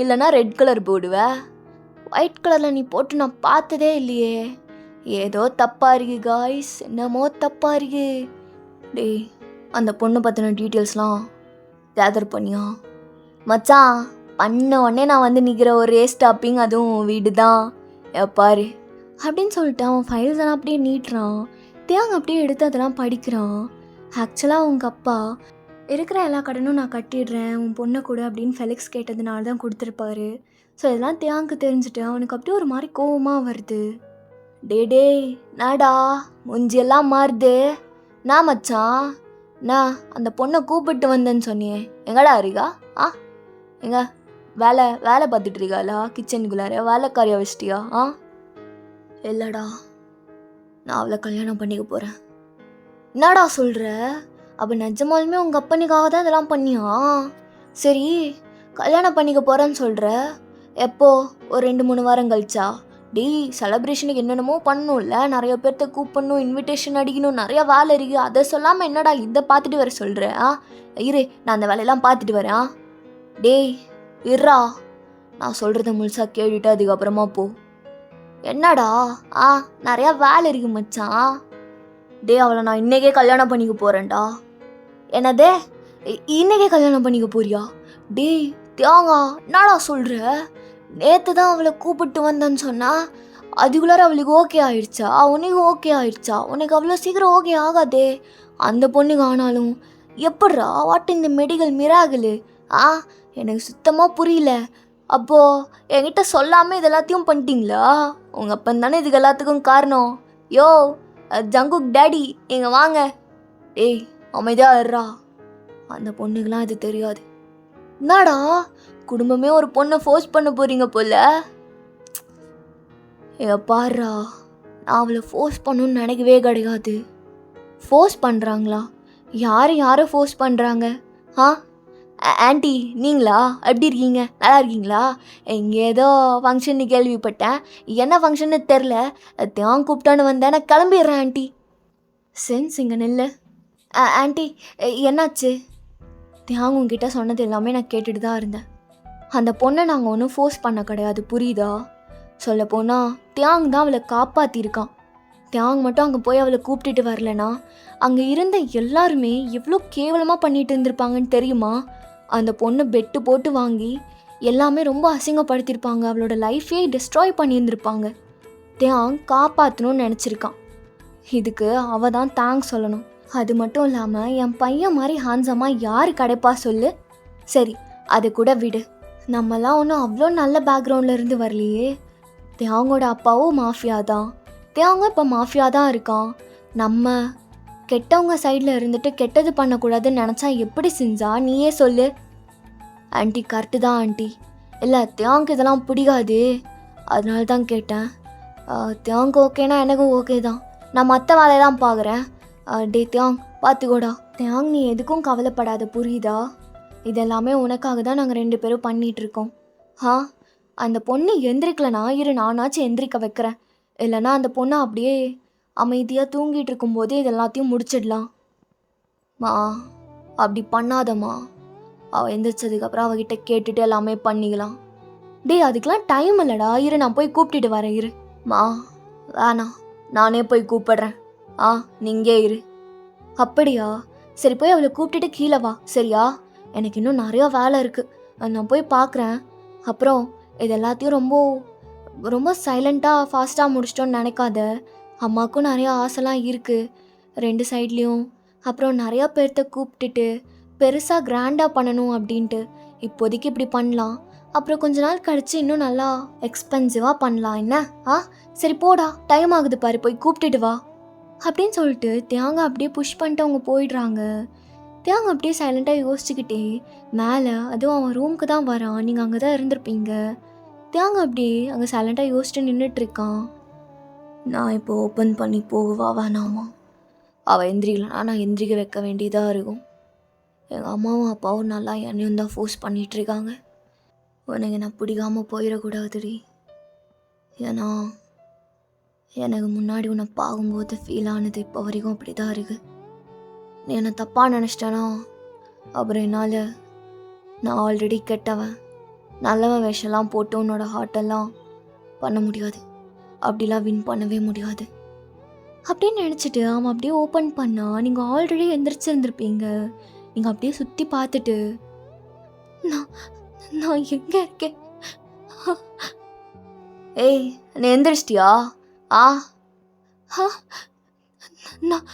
இல்லைன்னா ரெட் கலர் போடுவ. ஒயிட் கலரில் நீ போட்டு நான் பார்த்ததே இல்லையே. ஏதோ தப்பாக இருக்கு காய்ஸ், என்னமோ தப்பாக இருக்கு. டேய் அந்த பொண்ணு பற்றின டீட்டெயில்ஸ்லாம் கேதர் பண்ணியா? மச்சான் பண்ண உடனே நான் வந்து நிற்கிற ஒரே ஸ்டாப்பிங் அதுவும் வீடு தான் எப்பாரு அப்படின்னு சொல்லிட்டு அவன் ஃபைல்ஸ் எல்லாம் அப்படியே நீட்டுறான். தியாங் அப்படியே எடுத்து அதெல்லாம் படிக்கிறான். ஆக்சுவலாக அவங்க அப்பா இருக்கிற எல்லா கடனும் நான் கட்டிடுறேன் உன் பொண்ணை கூட அப்படின்னு ஃபெலிக்ஸ் கேட்டதுனால தான் கொடுத்துருப்பாரு. ஸோ இதெல்லாம் தியாங்க்கு தெரிஞ்சுட்டு அவனுக்கு அப்படியே ஒரு மாதிரி கோவமாக வருது. டே நாடா முஞ்சியெல்லாம் மாறுது. நான் மச்சான் நான் அந்த பொண்ணை கூப்பிட்டு வந்தேன்னு சொன்னியே, எங்கடா இருக்கா? எங்க வேலை பார்த்துட்டு இருக்காளா? கிச்சனுக்குள்ளார வேலைக்காரியா வச்சிட்டியா? இல்லைடா, நான் அவளை கல்யாணம் பண்ணிக்க போகிறேன். என்னடா சொல்கிற? அப்போ நிஜமாலுமே உங்கள் அப்பனுக்காக தான் இதெல்லாம் பண்ணியா? சரி கல்யாணம் பண்ணிக்க போகிறேன்னு சொல்கிற, எப்போ? ஒரு 2-3 வாரம் கழிச்சா? செலிப்ரேஷனுக்கு என்னென்னமோ பண்ணணும்ல, நிறைய பேர்த்த கூப்பிடணும், இன்விடேஷன் அடிக்கணும், நிறையா வேலை இருக்குது. அதை சொல்லாமல் என்னடா இதை பார்த்துட்டு வர சொல்கிற? இரு நான் அந்த வேலையெல்லாம் பார்த்துட்டு வரேன். இருறா, நான் சொல்கிறத முழுசாக கேட்டுட்டு அதுக்கப்புறமா போ. என்னடா? நிறையா வேலை இருக்குது மச்சான். அவளை நான் இன்றைக்கே கல்யாணம் பண்ணிக்க போகிறேன்டா. என்னதே இன்றைக்கே கல்யாணம் பண்ணிக்க போறியா? தியாங்கா என்னடா சொல்கிற? நேற்று தான் அவளை கூப்பிட்டு வந்தேன்னு சொன்னா, அதுக்குள்ளார அவளுக்கு ஓகே ஆயிடுச்சா? உனக்கு ஓகே ஆயிடுச்சா? உனக்கு அவ்வளோ சீக்கிரம் ஓகே ஆகாதே. அந்த பொண்ணுக்கு ஆனாலும் எப்பட்றா? வாட் இந்த மெடிக்கல் மிராகலு? எனக்கு சுத்தமாக புரியல. அப்போது என்கிட்ட சொல்லாமல் இது எல்லாத்தையும் பண்ணிட்டீங்களா? உங்கள் அப்பன் தானே இதுக்கு எல்லாத்துக்கும் காரணம். யோ ஜங்குக் டேடி இங்கே வாங்க. அமைதியாக இருறா. அந்த பொண்ணுக்கெலாம் இது தெரியாது. என்னடா குடும்பமே ஒரு பொண்ணை ஃபோர்ஸ் பண்ண போகிறீங்க போல. பாருடா, நான் அவளை ஃபோர்ஸ் பண்ணணுன்னு நினைக்கவே கிடையாது. ஃபோர்ஸ் பண்ணுறாங்களா? யாரை ஃபோர்ஸ் பண்ணுறாங்க? ஆண்டி நீங்களா? எப்படி இருக்கீங்க? நல்லா இருக்கீங்களா? இங்கே ஏதோ ஃபங்க்ஷன்னு கேள்விப்பட்டேன். என்ன ஃபங்க்ஷன்னு தெரில. தியாங் கூப்பிட்டான்னு வந்தேன். நான் கிளம்பிடுறேன் ஆண்டி. சென்ஸ் இங்கே நெல்லு. ஆண்டி என்னாச்சு? தியாங் உங்ககிட்ட சொன்னது எல்லாமே நான் கேட்டுட்டு தான் இருந்தேன். அந்த பொண்ணை நாங்கள் ஒன்றும் ஃபோர்ஸ் பண்ண கிடையாது, புரியுதா? சொல்ல போனால் தியாங் தான் அவளை காப்பாற்றிருக்கான். தியாங் மட்டும் அங்கே போய் அவளை கூப்பிட்டுட்டு வரலனா அங்கே இருந்த எல்லாருமே எவ்வளோ கேவலமாக பண்ணிட்டு இருந்திருப்பாங்கன்னு தெரியுமா? அந்த பொண்ணை பெட்டு போட்டு வாங்கி எல்லாமே ரொம்ப அசிங்கப்படுத்தியிருப்பாங்க. அவளோட லைஃபே டிஸ்ட்ராய் பண்ணியிருந்திருப்பாங்க. தியாங் காப்பாற்றணும்னு நினச்சிருக்கான். இதுக்கு அவள் தான் தேங்க்ஸ் சொல்லணும். அது மட்டும் இல்லாமல் என் பையன் மாதிரி ஹான்சமாக யார் கிடைப்பா சொல்லு? சரி அதை கூட விடு. நம்மலாம் ஒன்றும் அவ்வளோ நல்ல பேக்ரவுண்டில் இருந்து வரலையே. தியாங்கோட அப்பாவும் மாஃபியா தான். தியாங்க இப்போ மாஃபியா தான் இருக்கான். நம்ம கெட்டவங்க சைடில் இருந்துட்டு கெட்டது பண்ணக்கூடாதுன்னு நினச்சா எப்படி செஞ்சா? நீயே சொல்லு. ஆண்டி கரெக்டு தான் ஆண்டி. இல்லை தியாங்கு இதெல்லாம் பிடிக்காது, அதனால தான் கேட்டேன். தியாங்கு ஓகேனா எனக்கும் ஓகே தான். நான் மற்ற வேலையெல்லாம் பார்க்குறேன். தியாங் பார்த்துக்கோடா. தியாங் நீ எதுக்கும் கவலைப்படாத, புரியுதா? இதெல்லாமே உனக்காக தான் நாங்கள் 2 பேரும் பண்ணிகிட்ருக்கோம். அந்த பொண்ணு எந்திரிக்கலனா இரு, நானாச்சும் எந்திரிக்க வைக்கிறேன். இல்லைனா அந்த பொண்ணை அப்படியே அமைதியாக தூங்கிட்டு இருக்கும்போது இது எல்லாத்தையும் முடிச்சிடலாம். அப்படி பண்ணாதம்மா. அவள் எந்திரிச்சதுக்கப்புறம் அவகிட்ட கேட்டுட்டு எல்லாமே பண்ணிக்கலாம். அதுக்கெலாம் டைம் இல்லைடா. இரு நான் போய் கூப்பிட்டுட்டு வரேன். இரு வேணாம், நானே போய் கூப்பிடுறேன். நீங்கே இரு. அப்படியா? சரி போய் அவளை கூப்பிட்டுட்டு கீழே வா, சரியா? எனக்கு இன்னும் நிறையா வேலை இருக்குது, நான் போய் பார்க்குறேன். அப்புறம் இது எல்லாத்தையும் ரொம்ப ரொம்ப சைலண்ட்டாக ஃபாஸ்ட்டாக முடிச்சிட்டோன்னு நினைக்காத. அம்மாவுக்கும் நிறையா ஆசைலாம் இருக்குது 2 சைட்லேயும். அப்புறம் நிறையா பேர்த்த கூப்பிட்டுட்டு பெருசாக கிராண்டாக பண்ணணும் அப்படின்ட்டு. இப்போதைக்கு இப்படி பண்ணலாம், அப்புறம் கொஞ்ச நாள் கழிச்சு இன்னும் நல்லா எக்ஸ்பென்சிவாக பண்ணலாம். என்ன? சரி போடா, டைம் ஆகுது பாரு, போய் கூப்பிட்டுட்டு வா அப்படின்னு சொல்லிட்டு தியாங்க அப்படியே புஷ் பண்ணிட்டு அவங்க போயிடுறாங்க. தியாங்க அப்படியே சைலண்ட்டாக யோசிச்சுக்கிட்டே மேலே, அதுவும் அவன் ரூமுக்கு தான் வரான். நீங்கள் அங்கே தான் இருந்திருப்பீங்க. தியாங்க அப்படியே அங்கே சைலண்ட்டாக யோசிச்சுட்டு நின்றுட்டுருக்கான். நான் இப்போ ஓப்பன் பண்ணி போகவா வேணாமா? அவள் எந்திரிக்கலனா நான் எந்திரிக்க வைக்க வேண்டியதாக இருக்கும். எங்கள் அம்மாவும் அப்பாவும் நல்லா என்னையும் தான் ஃபோர்ஸ் பண்ணிகிட்ருக்காங்க. உனக்கு நான் பிடிக்காமல் போயிடக்கூடாதுடி. ஏன்னா எனக்கு முன்னாடி உன்னை பார்க்கும்போது ஃபீல் ஆனது இப்போ வரைக்கும் அப்படி தான் இருக்குது. நீ என்னை தப்பாக நினச்சிட்டேன்னா அப்புறம் என்னால், நான் ஆல்ரெடி கெட்டவன், நல்லவன் வேஷம்லாம் போட்டு உன்னோட ஹார்ட்டெல்லாம் பண்ண முடியாது. அப்படிலாம் வின் பண்ணவே முடியாது அப்படின்னு நினச்சிட்டு அவன் அப்படியே ஓப்பன் பண்ணால் நீங்கள் ஆல்ரெடி எந்திரிச்சிருந்துருப்பீங்க. நீங்கள் அப்படியே சுற்றி பார்த்துட்டு நான் நான் எங்கே இருக்கேன்? ஏய், நீ எந்திரிச்சிட்டியா? ஆ ஆ, நான்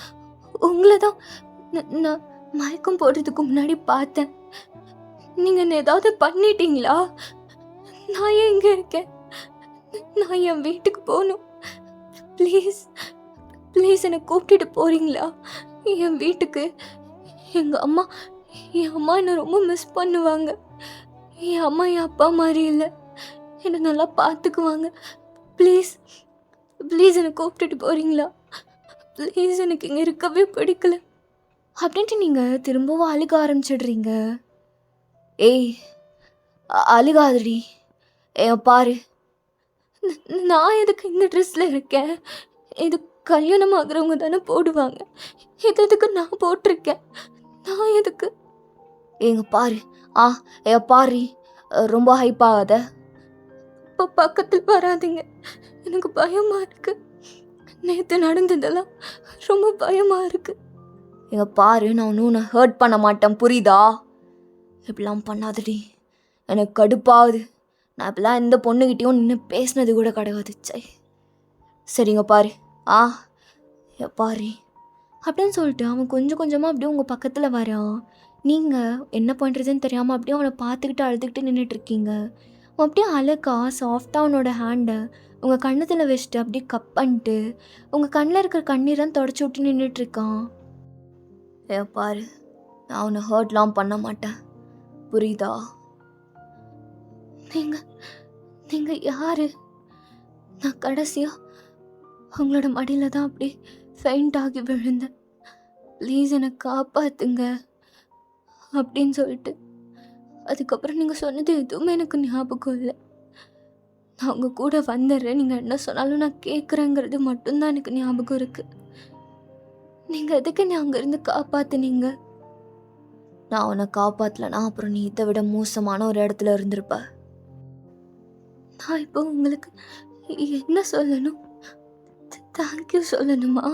உங்களை தான் நான் மயக்கம் போடுறதுக்கு முன்னாடி பார்த்தேன். நீங்கள் என்ன ஏதாவது பண்ணிட்டீங்களா? நான் ஏன் இங்கே இருக்கேன்? நான் என் வீட்டுக்கு போகணும். ப்ளீஸ் ப்ளீஸ் என்னை கூப்பிட்டுட்டு போகிறீங்களா என் வீட்டுக்கு? என் அம்மா என்னை ரொம்ப மிஸ் பண்ணுவாங்க. என் அம்மா என் அப்பா மாதிரி இல்லை, என்னை நல்லா பார்த்துக்குவாங்க. ப்ளீஸ் ப்ளீஸ் என்னை கூப்பிட்டுட்டு போகிறீங்களா? ப்ளீஸ் எனக்கு இங்கே இருக்கவே பிடிக்கல அப்படின்ட்டு நீங்கள் திரும்பவும் அழுக ஆரம்பிச்சிடுறீங்க. ஏய், அழுகாதடி. பாரு, நான் எதுக்கு இந்த ட்ரெஸ்ஸில் இருக்கேன்? இது கல்யாணம் ஆகுறவங்க தானே போடுவாங்க. எதுக்கு நான் போட்டிருக்கேன்? நான் எதுக்கு? பாரு. பாரு, ரொம்ப ஹைப் ஆகாத. இப்போ பக்கத்தில் வராதிங்க, எனக்கு பயமாக இருக்கு. நேற்று நடந்ததெல்லாம் ரொம்ப பயமாக இருக்கு. பாரு, நான் ஒன்றும் உன்னை ஹர்ட் பண்ண மாட்டேன், புரியுதா? இப்படிலாம் பண்ணாதடி, எனக்கு கடுப்பாகுது. நான் இப்படிலாம் எந்த பொண்ணுக்கிட்டேயும் நின்று பேசினது கூட கிடையாது. சரிங்க பாரு. பாரு அப்படின்னு சொல்லிட்டு அவன் கொஞ்சம் கொஞ்சமாக அப்படியே உங்கள் பக்கத்தில் வரான். நீங்கள் என்ன பண்ணுறதுன்னு தெரியாமல் அப்படியே அவனை பார்த்துக்கிட்டு அழுதுகிட்டு நின்றுட்டுருக்கீங்க. அவன் அப்படியே அழகா சாஃப்டாக அவனோட ஹேண்டை உங்கள் கண்ணத்தில் வச்சுட்டு அப்படியே கப் பண்ணிட்டு உங்கள் கண்ணில் இருக்கிற கண்ணீரெலாம் தொடச்சி விட்டு நின்றுட்டுருக்கான். பாரு, நான் அவனை ஹர்ட்லாம் பண்ண மாட்டேன், புரியுதா? நீங்கள் யார்? நான் கடைசியாக உங்களோட மடியில் தான் அப்படியே ஃபெயிண்ட் ஆகி விழுந்தேன். ப்ளீஸ் என்னை காப்பாற்றுங்க அப்படின்னு சொல்லிட்டு அதுக்கப்புறம் நீங்கள் சொன்னது எதுவுமே எனக்கு ஞாபகம் இல்லை. நான் உங்கள் கூட வந்துடுறேன், நீங்கள் என்ன சொன்னாலும் நான் கேட்குறேங்கிறது மட்டும்தான் எனக்கு ஞாபகம் இருக்குது. நீங்கள் எதுக்கு நீ அங்கேருந்து காப்பாற்றுனீங்க? நான் உன்னை காப்பாற்றலைன்னா அப்புறம் நீ இதை விட மோசமான ஒரு இடத்துல இருந்திருப்ப. நான் இப்போ உங்களுக்கு என்ன சொல்லணும்? தேங்க்யூ சொல்லணுமா?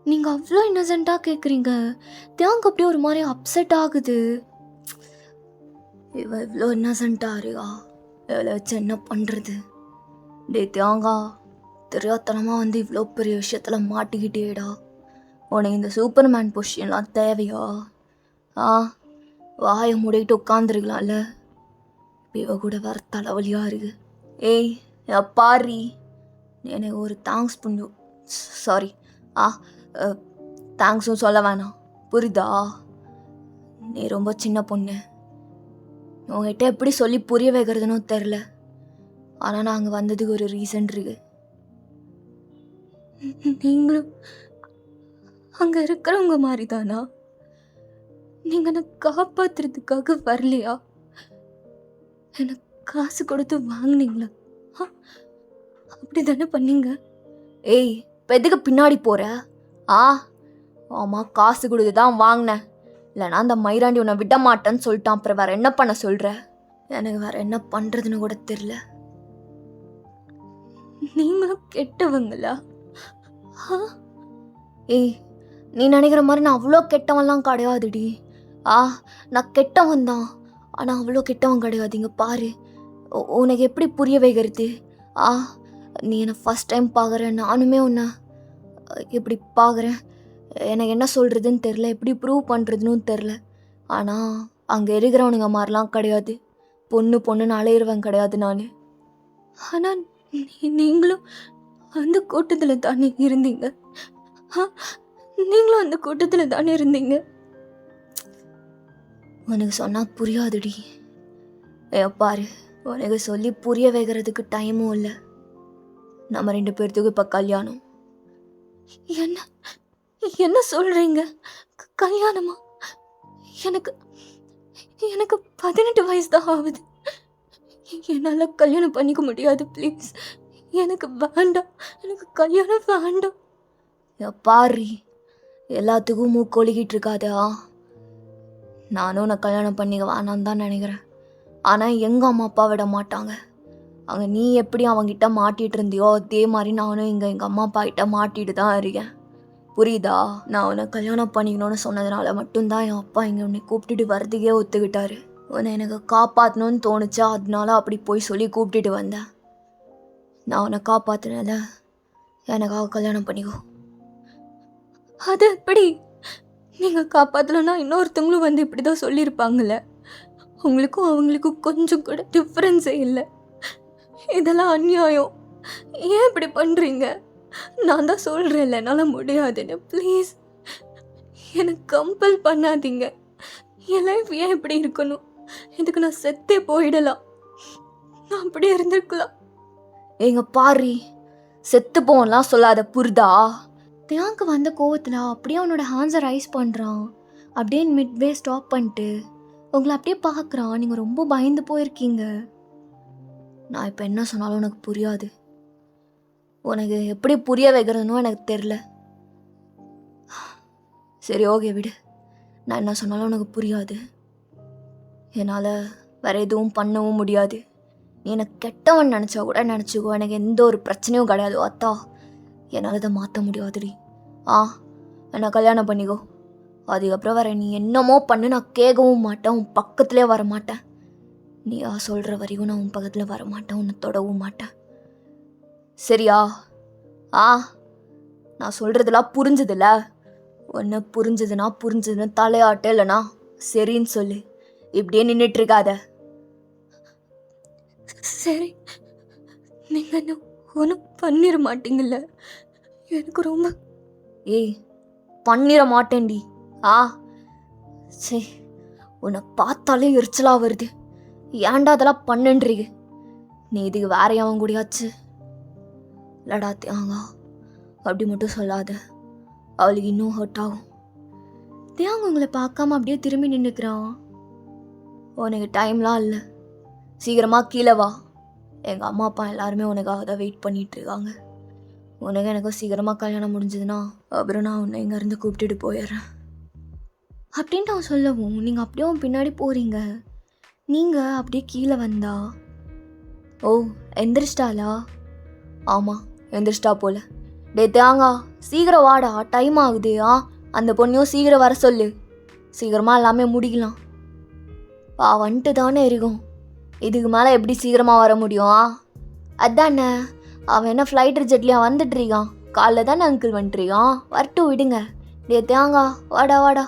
நீங்கள் அவ்வளோ இன்னசென்ட்டாக கேட்குறீங்க. தேங்க அப்படியே ஒரு மாதிரி அப்செட் ஆகுது. இவ இவ்வளோ இன்னசென்ட்டாக இருக்கா, இவளை வச்சு என்ன பண்ணுறது? தேங்கா, தெரியாதனமாக வந்து இவ்வளோ பெரிய விஷயத்தில் மாட்டிக்கிட்டேடா. உனக்கு இந்த சூப்பர்மேன் பொசிஷன்லாம் தேவையா? வாயை மூடிட்டு உட்காந்துருக்கலாம்ல. இவ கூட வர தலைவலியாக இருக்கு. பாரி, எனக்கு ஒரு தேங்க்ஸ் பண்ணு. சாரி, தேங்க்ஸும் சொல்ல வேணாம், புரியுதா? நீ ரொம்ப சின்ன பொண்ணு, உங்ககிட்ட எப்படி சொல்லி புரிய வைக்கிறதுன்னு தெரில. ஆனால் நான் அங்கே வந்ததுக்கு ஒரு ரீசன் இருக்கு. நீங்களும் அங்கே இருக்கிறவங்க மாதிரி தானா? நீங்கள் என்னை காப்பாற்றுறதுக்காக வரலையா? எனக்கு காசு கொடுத்து வாங்கினீங்களா? அப்படி தானே பண்ணீங்க? இப்போ எதுக்கு பின்னாடி போகிற? ஆமாம், காசு கொடுத்து தான் வாங்கினேன். இல்லைனா அந்த மயிராண்டி உன்னை விட மாட்டேன்னு சொல்லிட்டான். அப்புறம் வேறு என்ன பண்ண சொல்கிற? எனக்கு வேறு என்ன பண்ணுறதுன்னு கூட தெரில. நீங்களும் கெட்டவங்களா? நீ நினைக்கிற மாதிரி நான் அவ்வளோ கெட்டவன்லாம் கிடையாதுடி. நான் கெட்டவன் தான், ஆனால் அவ்வளோ கெட்டவன் கிடையாது. இங்கே பாரு, உனக்கு எப்படி புரிய வைக்கிறது? நீ என்னை ஃபஸ்ட் டைம் பார்க்குறேன், நானுமே உன்னை எப்படி பார்க்குறேன். எனக்கு என்ன சொல்கிறதுன்னு தெரில, எப்படி ப்ரூவ் பண்ணுறதுன்னு தெரில. ஆனால் அங்கே இருக்கிறவனுங்க மாதிரிலாம் கிடையாது. பொண்ணுன்னு அலையிறவன் கிடையாது நான். ஆனால் நீங்களும் அந்த கூட்டத்தில் தானே இருந்தீங்க? நீங்களும் அந்த கூட்டத்தில் தானே இருந்தீங்க? உனக்கு சொன்னால் புரியாதுடி. பாரு, உனக்கு சொல்லி புரிய வைக்கிறதுக்கு டைமும் இல்லை. நம்ம 2 பேர்த்துக்கும் இப்போ கல்யாணம். என்ன என்ன சொல்கிறீங்க? கல்யாணமா? எனக்கு எனக்கு 18 வயசு தான் ஆகுது. என்னால் கல்யாணம் பண்ணிக்க முடியாது. ப்ளீஸ், எனக்கு வேண்டாம். எனக்கு கல்யாணம் வேண்டாம். பாரி, எல்லாத்துக்கும் மூக்கொழுகிட்டு இருக்காதா? நானும் நான் கல்யாணம் பண்ணிக்க வேணான்னு தான் நினைக்கிறேன். ஆனால் எங்கள் அம்மா அப்பா விட மாட்டாங்க. அங்கே நீ எப்படி அவங்கிட்ட மாட்டிகிட்டு இருந்தியோ அதே மாதிரி நானும் இங்கே எங்கள் அம்மா அப்பா கிட்ட மாட்டிட்டு தான் இருக்கேன். புரியுதா? நான் உன்னை கல்யாணம் பண்ணிக்கணும்னு சொன்னதுனால மட்டும்தான் என் அப்பா இங்கே உன்னை கூப்பிட்டுட்டு வர்றதுக்கே ஒத்துக்கிட்டாரு. உன்னை எனக்கு காப்பாற்றணும்னு தோணுச்சா, அதனால அப்படி போய் சொல்லி கூப்பிட்டுட்டு வந்தேன். நான் உன்னை காப்பாற்றினத எனக்காக கல்யாணம் பண்ணிக்கோ. அது எப்படி? நீங்கள் காப்பாற்றலன்னா இன்னொருத்தவங்களும் வந்து இப்படி தான் சொல்லியிருப்பாங்கள்ல. உங்களுக்கும் அவங்களுக்கும் கொஞ்சம் கூட டிஃப்ரென்ஸே இல்லை. இதெல்லாம் அநியாயம். ஏன் இப்படி பண்ணுறீங்க? நான் தான் சொல்கிறேன்ல, என்னால் முடியாதுன்னு. ப்ளீஸ் எனக்கு கம்பல் பண்ணாதீங்க. என் லைஃப் ஏன் இப்படி இருக்கணும்? இதுக்கு நான் செத்தே போயிடலாம். நான் அப்படியே இருந்திருக்கலாம். எங்க பாரி, செத்து போகலாம் சொல்லாத, புரிதா? தியாங்க்கு வந்த கோவத்தில் அப்படியே அவனோட ஹேண்ட்ஸை ரைஸ் பண்ணுறான். அப்படியே மிட்வே ஸ்டாப் பண்ணிட்டு உங்களை அப்படியே பார்க்குறான். நீங்கள் ரொம்ப பயந்து போயிருக்கீங்க. நான் இப்போ என்ன சொன்னாலும் உனக்கு புரியாது. உனக்கு எப்படி புரிய வைக்கிறதுனோ எனக்கு தெரில. சரி, ஓகே, விடு. நான் என்ன சொன்னாலும் உனக்கு புரியாது. என்னால் வேற எதுவும் பண்ணவும் முடியாது. நீ எனக்கு கெட்டவன் நினச்சா கூட நினச்சிக்கோ, எனக்கு எந்த ஒரு பிரச்சனையும் கிடையாது. அத்தா, என்னால் இதை மாற்ற முடியாதுடி. என்னை கல்யாணம் பண்ணிக்கோ. அதுக்கப்புறம் வேற நீ என்னமோ பண்ணு, நான் கேட்கவும் மாட்டேன், உன் பக்கத்துலேயே வர மாட்டேன். நீயா சொல்கிற வரைக்கும் நான் உன் பக்கத்தில் வர மாட்டேன், உன்னை தொடவும் மாட்டேன். சரியா? நான் சொல்கிறதெல்லாம் புரிஞ்சுதுல்ல? ஒன்று புரிஞ்சுதுன்னு தலையாட்ட, இல்லைனா சரின்னு சொல்லு. இப்படியே நின்றுட்டுருக்காத. சரி, நீங்கள் என்ன ஒன்றும் பண்ணிட மாட்டீங்கல்ல? எனக்கு ரொம்ப பண்ணிட மாட்டேன்டி. சரி, உன்னை பார்த்தாலே எரிச்சலாக வருது. ஏன்டா அதெல்லாம் பண்ணுன்றீங்க? நீ இதுக்கு வேறையாவும் கூடியாச்சு இல்லடா தியாங்கா. அப்படி மட்டும் சொல்லாத, அவளுக்கு இன்னும் ஹர்ட் ஆகும். தியாங்க உங்களை பார்க்காம அப்படியே திரும்பி நின்றுக்கிறான். உனக்கு டைம்லாம் இல்லை, சீக்கிரமாக கீழே வா. எங்கள் அம்மா அப்பா எல்லாருமே உனக்காக தான் வெயிட் பண்ணிகிட்டு இருக்காங்க. உனக்கு எனக்கும் சீக்கிரமாக கல்யாணம் முடிஞ்சதுன்னா அப்புறம் நான் உன்னை இங்கேருந்து கூப்பிட்டுட்டு போயிடுறேன் அப்படின்ட்டு அவன் சொல்லவும் நீங்கள் அப்படியே அவன் பின்னாடி போகிறீங்க. நீங்கள் அப்படியே கீழே வந்தா, எந்திரிச்சிட்டாளா? ஆமாம், எந்திரிச்சிட்டா போல. டே தேங்கா, சீக்கிரம் வாடா, டைம் ஆகுது. அந்த பொண்ணையும் சீக்கிரம் வர சொல்லு, சீக்கிரமாக எல்லாமே முடிக்கலாம். வந்துட்டு தானே இருக்கும், இதுக்கு மேலே எப்படி சீக்கிரமாக வர முடியும்? அதானே, அவன் என்ன ஃப்ளைட் ஜெட்லையா வந்துட்டுருக்கான்? காலைல தானே அங்கிள் வந்துட்டுருக்கான், வரட்டும் விடுங்க. டே தேங்கா, வாடா.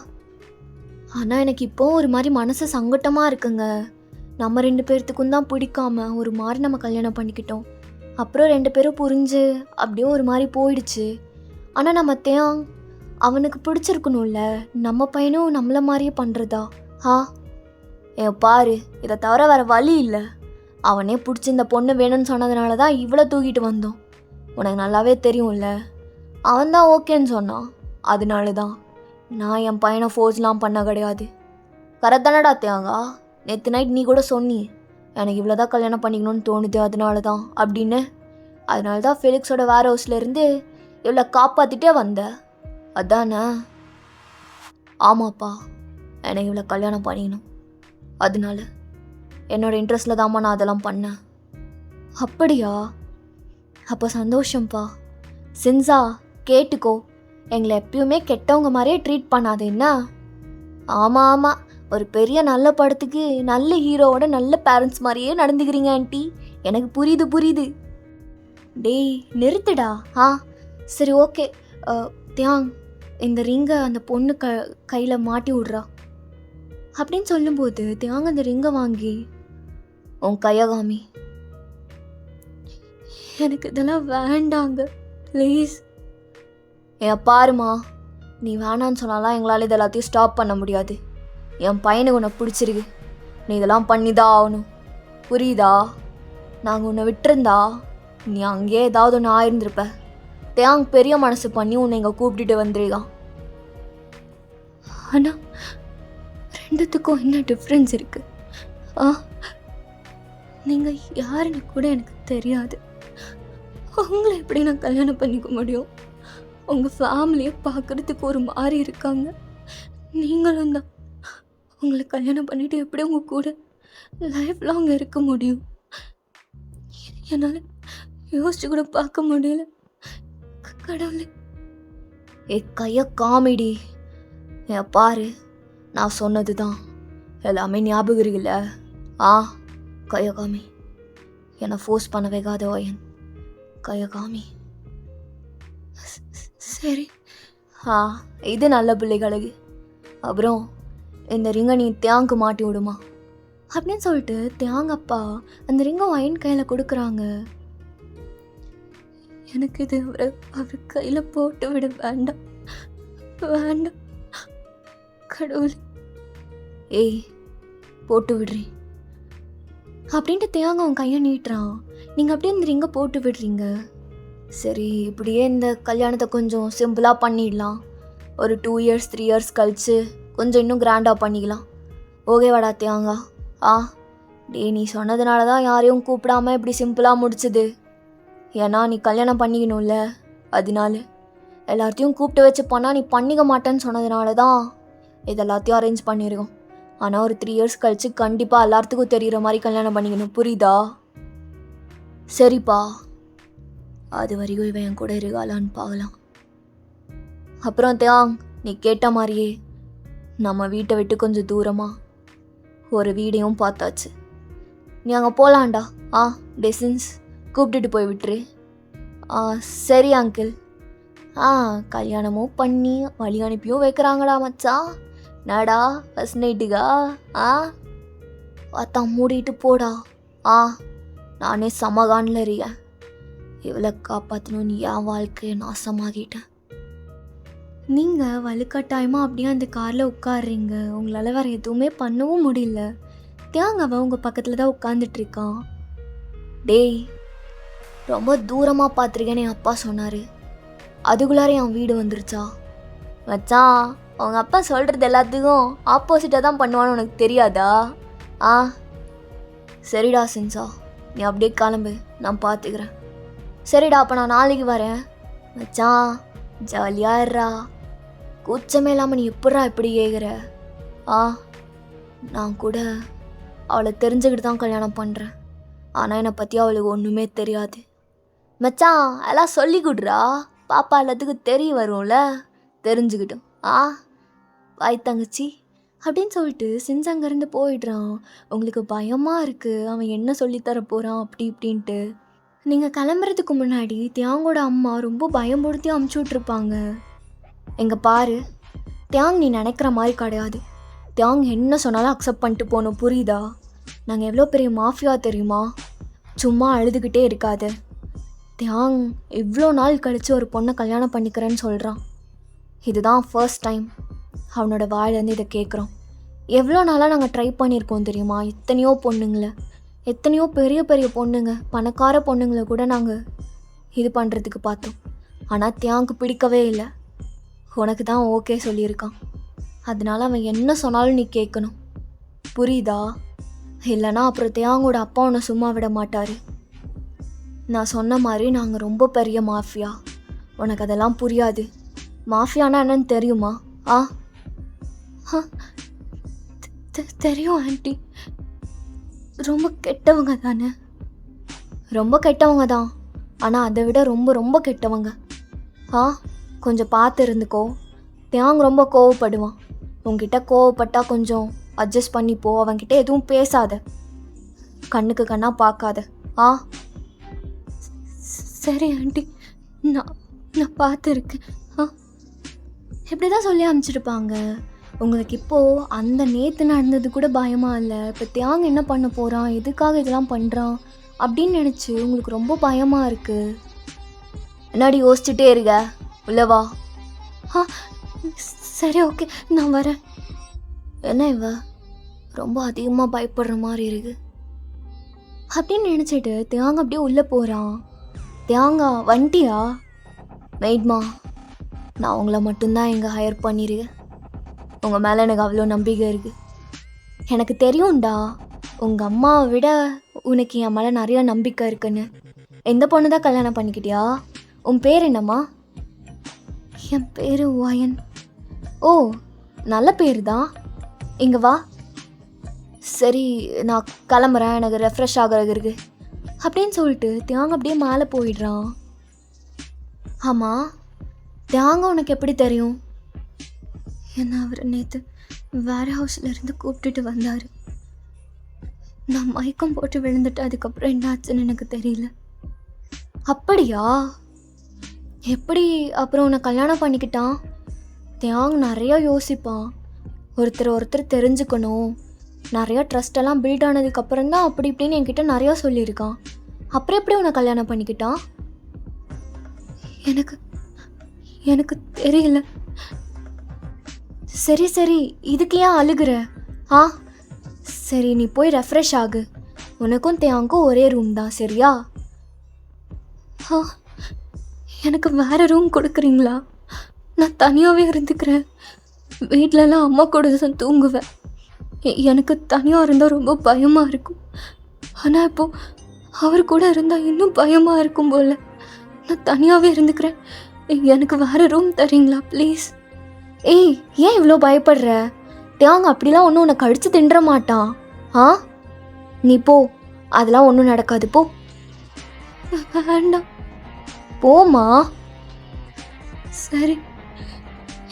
ஆனால் எனக்கு இப்போ ஒரு மாதிரி மனசு சங்கட்டமாக இருக்குங்க. நம்ம 2 பேர்த்துக்கும் தான் பிடிக்காம ஒரு மாதிரி நம்ம கல்யாணம் பண்ணிக்கிட்டோம். அப்புறம் 2 பேரும் புரிஞ்சு அப்படியே ஒரு மாதிரி போயிடுச்சு. ஆனால் நம்ம அவனுக்கு பிடிச்சிருக்கணும்ல. நம்ம பையனும் நம்மள மாதிரியே பண்ணுறதா? பாரு, இதை தவிர வேறு வழி இல்லை. அவனே பிடிச்சி இந்த பொண்ணு வேணும்னு சொன்னதுனால தான் இவ்வளோ தூக்கிட்டு வந்தோம். உனக்கு நல்லாவே தெரியும்ல. அவன் தான் ஓகேன்னு சொன்னான், அதனால தான். நான் என் பையனை ஃபோர்ஸ்லாம் பண்ண கிடையாது. கரெக்ட் தானடா தேங்கா? நேற்று நைட் நீ கூட சொன்னி எனக்கு இவ்வளோதான் கல்யாணம் பண்ணிக்கணும்னு தோணுது, அதனால தான் அப்படின்னு. அதனால தான் ஃபெலிக்ஸோட வேர் ஹவுஸ்லேருந்து இவ்வளோ காப்பாற்றிட்டே வந்த, அதானே? ஆமாப்பா, எனக்கு இவ்வளோ கல்யாணம் பண்ணிக்கணும், அதனால என்னோடய இன்ட்ரெஸ்டில் தான்மா நான் அதெல்லாம் பண்ணேன். அப்படியா? அப்போ சந்தோஷம்ப்பா. சின்சா, கேட்டுக்கோ, எங்களை எப்பயுமே கெட்டவங்க மாதிரியே ட்ரீட் பண்ணாது என்ன? ஆமாம், ஒரு பெரிய நல்ல படத்துக்கு நல்ல ஹீரோவோட நல்ல பேரண்ட்ஸ் மாதிரியே நடந்துக்கிறீங்க ஆண்டி. எனக்கு புரியுது. டேய் நிறுத்துடா. சரி, ஓகே. தியாங், இந்த ரிங்கை அந்த பொண்ணு கையில் மாட்டி விட்றா அப்படின்னு சொல்லும்போது தியாங் அந்த ரிங்கை வாங்கி உன் கையகாமி. எனக்கு இதெல்லாம் வேண்டாங்க, ப்ளீஸ். பாருமா, நீ வேணான்னு சொன்னாலாம் எங்களால் இது எல்லாத்தையும் ஸ்டாப் பண்ண முடியாது. என் பையனுக்கு உன்னை பிடிச்சிருக்கு, நீ இதெல்லாம் பண்ணி தான் ஆகணும், புரியுதா? நாங்கள் உன்னை விட்டுருந்தா நீ அங்கேயே ஏதாவது ஒன்று ஆயிருந்திருப்ப. தேங் பெரிய மனசு பண்ணி உன்னை இங்கே கூப்பிட்டுட்டு வந்துருக்கான். ஆனால் ரெண்டுத்துக்கும் என்ன டிஃப்ரென்ஸ் இருக்கு? நீங்கள் யாருன்னு கூட எனக்கு தெரியாது. உங்களை எப்படி நான் கல்யாணம் பண்ணிக்க முடியும்? உங்கள் ஃபேமிலியை பார்க்குறதுக்கு ஒரு மாதிரி இருக்காங்க. நீங்களும் தான். உங்களை கல்யாணம் பண்ணிட்டு எப்படி உங்கள் கூட லைஃப் லாங் இருக்க முடியும்? என்னால் யோசிச்சு கூட பார்க்க முடியல. கடவுளே. கைய காமெடி. பாரு, நான் சொன்னது தான் எல்லாமே ஞாபகம் இருக்குல்ல? கைய காமி. என்னை ஃபோர்ஸ் பண்ண வைக்காத ஓயன். கைய காமி. சரி. இது நல்ல பிள்ளைகளுக்கு. அப்புறம் இந்த ரிங்கை நீ தேங்கு மாட்டி விடுமா அப்படின்னு சொல்லிட்டு தேங்கப்பா அந்த ரிங்கை ஒயின் கையில் கொடுக்குறாங்க. எனக்கு இது அவர் கையில் போட்டு விட வேண்டாம், வேண்டாம் கடவுள். போட்டு விடுறேன் அப்படின்ட்டு தேங்க அவன் கையை நீட்டுறான். நீங்கள் அப்படியே இந்த ரிங்கை போட்டு விடுறீங்க. சரி, இப்படியே இந்த கல்யாணத்தை கொஞ்சம் சிம்பிளாக பண்ணிடலாம். ஒரு 2 years 3 years கழிச்சு கொஞ்சம் இன்னும் கிராண்டாக பண்ணிக்கலாம். ஓகேவாடா தேங்கா? நீ சொன்னதுனால தான் யாரையும் கூப்பிடாம இப்படி சிம்பிளாக முடிச்சுது. ஏன்னா நீ கல்யாணம் பண்ணிக்கணும்ல, அதனால. எல்லாத்தையும் கூப்பிட்டு வச்சு பண்ணால் நீ பண்ணிக்க மாட்டேன்னு சொன்னதுனால தான் இது எல்லாத்தையும் அரேஞ்ச் பண்ணியிருக்கோம். ஆனால் ஒரு 3 years கழிச்சு கண்டிப்பாக எல்லாத்துக்கும் தெரிகிற மாதிரி கல்யாணம் பண்ணிக்கணும், புரியுதா? சரிப்பா, அது வரைக்கும் இவன் என் கூட இருக்காளான்னு பார்க்கலாம். அப்புறம் தேங், நீ கேட்ட மாதிரியே நம்ம வீட்டை விட்டு கொஞ்சம் தூரமாக ஒரு வீடையும் பார்த்தாச்சு. நீ அங்கே போகலான்டா. டெசின்ஸ் கூப்பிட்டுட்டு போய் விட்டுரு. சரி அங்கிள். கல்யாணமும் பண்ணி வழி அனுப்பியும் வைக்கிறாங்கடா மச்சான். நாடா ஃபஸ்ட் நைட்டுக்கா? பார்த்தா மூடிட்டு போடா. நானே சமகானில் இருக்கேன். இவ்வளோ காப்பாற்றணும்னு என் வாழ்க்கையை நாசமாகிட்டேன். நீங்கள் வலுக்கட்டாயமாக அப்படியே அந்த காரில் உட்காடுறீங்க. உங்களால் வேறு எதுவுமே பண்ணவும் முடியல. தேங்கவன் உங்கள் பக்கத்தில் தான் உட்காந்துட்ருக்கான். டேய், ரொம்ப தூரமாக பார்த்துருக்கேன்னு என் அப்பா சொன்னார். அதுக்குள்ளார என் வீடு வந்துருச்சா? மச்சான், அவங்க அப்பா சொல்கிறது எல்லாத்துக்கும் ஆப்போசிட்டாக தான் பண்ணுவான்னு உனக்கு தெரியாதா? சரிடா சின்சா, நீ அப்படியே கிளம்பு, நான் பார்த்துக்கிறேன். சரிடா, அப்போ நான் நாளைக்கு வரேன். மச்சான் ஜாலியாக இருறா. கூச்சமே இல்லாமல் நீ எப்படா இப்படி கேட்குற? நான் கூட அவளை தெரிஞ்சுக்கிட்டு தான் கல்யாணம் பண்ணுறேன். ஆனால் என்னை பற்றி அவளுக்கு ஒன்றுமே தெரியாது. மச்சான் எல்லாம் சொல்லி கொடுறா, பாப்பா எல்லாத்துக்கும் தெரிய வரும்ல, தெரிஞ்சுக்கிட்டோம். பாய் தங்கச்சி அப்படின்னு சொல்லிட்டு சின்ஸ் அங்கேருந்து போயிடுறான். உங்களுக்கு பயமாக இருக்குது, அவன் என்ன சொல்லித்தர போகிறான் அப்படி இப்படின்ட்டு. நீங்கள் கிளம்புறதுக்கு முன்னாடி தியாங்கோட அம்மா ரொம்ப பயம்படுத்தி அமுச்சு விட்ருப்பாங்க. எங்கே பாரு தியாங், நீ நினைக்கிற மாதிரி கிடையாது. தியாங் என்ன சொன்னாலும் அக்செப்ட் பண்ணிட்டு போகணும், புரியுதா? நாங்கள் எவ்வளோ பெரிய மாஃபியா தெரியுமா? சும்மா அழுதுகிட்டே இருக்காது. தியாங் இவ்வளோ நாள் கழித்து ஒரு பொண்ணை கல்யாணம் பண்ணிக்கிறேன்னு சொல்கிறான். இதுதான் ஃபர்ஸ்ட் டைம் அவனோட வாயிலேருந்து இதை கேட்குறோம். எவ்வளோ நாளாக நாங்கள் ட்ரை பண்ணியிருக்கோம் தெரியுமா? எத்தனையோ பொண்ணுங்களை, எத்தனையோ பெரிய பெரிய பொண்ணுங்க, பணக்கார பொண்ணுங்களை கூட நாங்கள் இது பண்ணுறதுக்கு பார்த்தோம். ஆனால் தியாங்க்கு பிடிக்கவே இல்லை. உனக்கு தான் ஓகே சொல்லியிருக்கான். அதனால அவன் என்ன சொன்னாலும் நீ கேட்கணும், புரியுதா? இல்லைனா அப்புறம் தியாங்கோட அப்பா உன்னை சும்மா விட மாட்டார். நான் சொன்ன மாதிரி நாங்கள் ரொம்ப பெரிய மாஃபியா. உனக்கு அதெல்லாம் புரியாது. மாஃபியானா என்னன்னு தெரியுமா? தெரியும் ஆண்டி. ரொம்ப கெட்டவங்க தானே? ரொம்ப கெட்டவங்க தான், ஆனால் அதை விட ரொம்ப ரொம்ப கெட்டவங்க. கொஞ்சம் பார்த்து இருந்துக்கோ. தியாங் ரொம்ப கோவப்படுவான். உங்ககிட்ட கோவப்பட்டா கொஞ்சம் அட்ஜஸ்ட் பண்ணிப்போ. அவன்கிட்ட எதுவும் பேசாத, கண்ணுக்கு கண்ணாக பார்க்காத. சரி ஆண்டி, நான் பார்த்துருக்கேன். இப்படி தான் சொல்லி அனுப்பிச்சிருப்பாங்க. உங்களுக்கு இப்போது அந்த நேற்று நடந்தது கூட பயமாக இல்லை. இப்போ தியாங் என்ன பண்ண போகிறான், எதுக்காக இதெல்லாம் பண்ணுறான் அப்படின்னு நினச்சி உங்களுக்கு ரொம்ப பயமாக இருக்குது. முன்னாடி யோசிச்சுட்டே இருக்க, உள்ளவா? சரி ஓகே, நான் வரேன். என்ன இவ ரொம்ப அதிகமாக பயப்படுற மாதிரி இருக்கு அப்படின்னு நினச்சிட்டு தியாங் அப்படியே உள்ளே போகிறான். தியாங்கா வண்டியா? வெயிட்மா, நான் உங்களை மட்டும்தான் இங்கே ஹையர் பண்ணியிருக்கேன். உங்கள் மேலே எனக்கு அவ்வளோ நம்பிக்கை இருக்குது. எனக்கு தெரியும்டா, உங்கள் அம்மாவை விட உனக்கு என் மேலே நிறையா நம்பிக்கை இருக்குன்னு. எந்த பொண்ணு தான் கல்யாணம் பண்ணிக்கிட்டியா? உன் பேர் என்னம்மா? என் பேர் வயன். ஓ, நல்ல பேர் தான். இங்கே வா. சரி, நான் கிளம்புறேன், எனக்கு ரெஃப்ரெஷ் ஆகிறது இருக்கு அப்படின்னு சொல்லிட்டு தியாங்க அப்படியே மேலே போயிடுறான். ஆமாம், தியாங்க உனக்கு எப்படி தெரியும்? என்ன அவர் நேற்று வேர் ஹவுஸ்லேருந்து கூப்பிட்டுட்டு வந்தார். நான் மயக்கம் போட்டு விழுந்துட்டு அதுக்கப்புறம் என்னாச்சுன்னு எனக்கு தெரியல. அப்படியா? எப்படி அப்புறம் உன்னை கல்யாணம் பண்ணிக்கிட்டான்? தியாங் நிறையா யோசிப்பான். ஒருத்தர் தெரிஞ்சுக்கணும், நிறையா ட்ரஸ்டெல்லாம் பில்ட் ஆனதுக்கப்புறம் தான் அப்படி இப்படின்னு என்கிட்ட நிறையா சொல்லியிருக்கான். அப்புறம் எப்படி உன்னை கல்யாணம் பண்ணிக்கிட்டான்? எனக்கு தெரியல. சரி, இதுக்கு ஏன் அழுகுற? சரி, நீ போய் ரெஃப்ரெஷ் ஆகு. உனக்கும் தியாங்கும் ஒரே ரூம் தான், சரியா? எனக்கு வேறு ரூம் கொடுக்குறீங்களா? நான் தனியாகவே இருந்துக்கிறேன். வீட்டிலலாம் அம்மா கூட தான் தூங்குவேன். எனக்கு தனியாக இருந்தால் ரொம்ப பயமாக இருக்கும். ஆனால் இப்போது அவர் கூட இருந்தால் இன்னும் பயமாக இருக்கும் போல். நான் தனியாகவே இருந்துக்கிறேன். எனக்கு வேறு ரூம் தரீங்களா ப்ளீஸ்? ஏய், ஏன் இவ்வளோ பயப்படுற? தியாங்க அப்படிலாம் ஒன்றும் உன்னை கடிச்சு தின்ற மாட்டான். நீ போ, அதெல்லாம் ஒன்றும் நடக்காது, போ. வேண்டாம், போமா. சரி,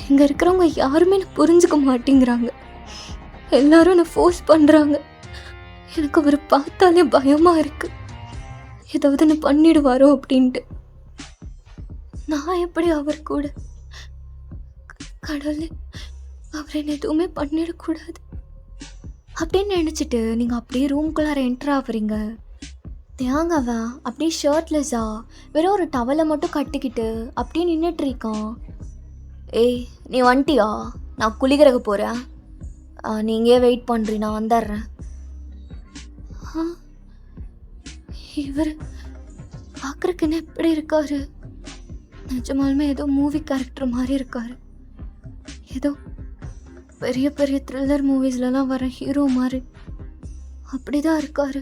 இங்கே இருக்கிறவங்க யாருமே என்னை புரிஞ்சுக்க மாட்டேங்கிறாங்க. எல்லாரும் என்னை ஃபோர்ஸ் பண்ணுறாங்க. எனக்கு அவர் பார்த்தாலே பயமாக இருக்கு, ஏதாவது என்ன பண்ணிடுவாரோ அப்படின்ட்டு. நான் எப்படி அவர் கூட? கடவுளே, அவர் என்ன எதுவுமே பண்ணிடக்கூடாது அப்படின்னு நினச்சிட்டு நீங்கள் அப்படியே ரூம்குள்ளார என்ட்ரு ஆகுறீங்க. தியாங்கவா அப்படியே ஷர்ட்லெஸ்ஸா வெறும் ஒரு டவலை மட்டும் கட்டிக்கிட்டு அப்படியே நின்றுட்டு இருக்கான். ஏய், நீ வந்துட்டியா? நான் குளிக்கிறக்கு போகிறேன், நீங்கள் வெயிட் பண்ணுறீ, நான் வந்துடுறேன். இவர் பார்க்குறக்குன்னு எப்படி இருக்காரு? நிஜமாலுமே ஏதோ மூவி கேரக்டர் மாதிரி இருக்காரு. ஏதோ பெரிய பெரிய த்ரில்லர் மூவிஸ்லலாம் வர ஹீரோ மாதிரி அப்படிதான் இருக்காரு.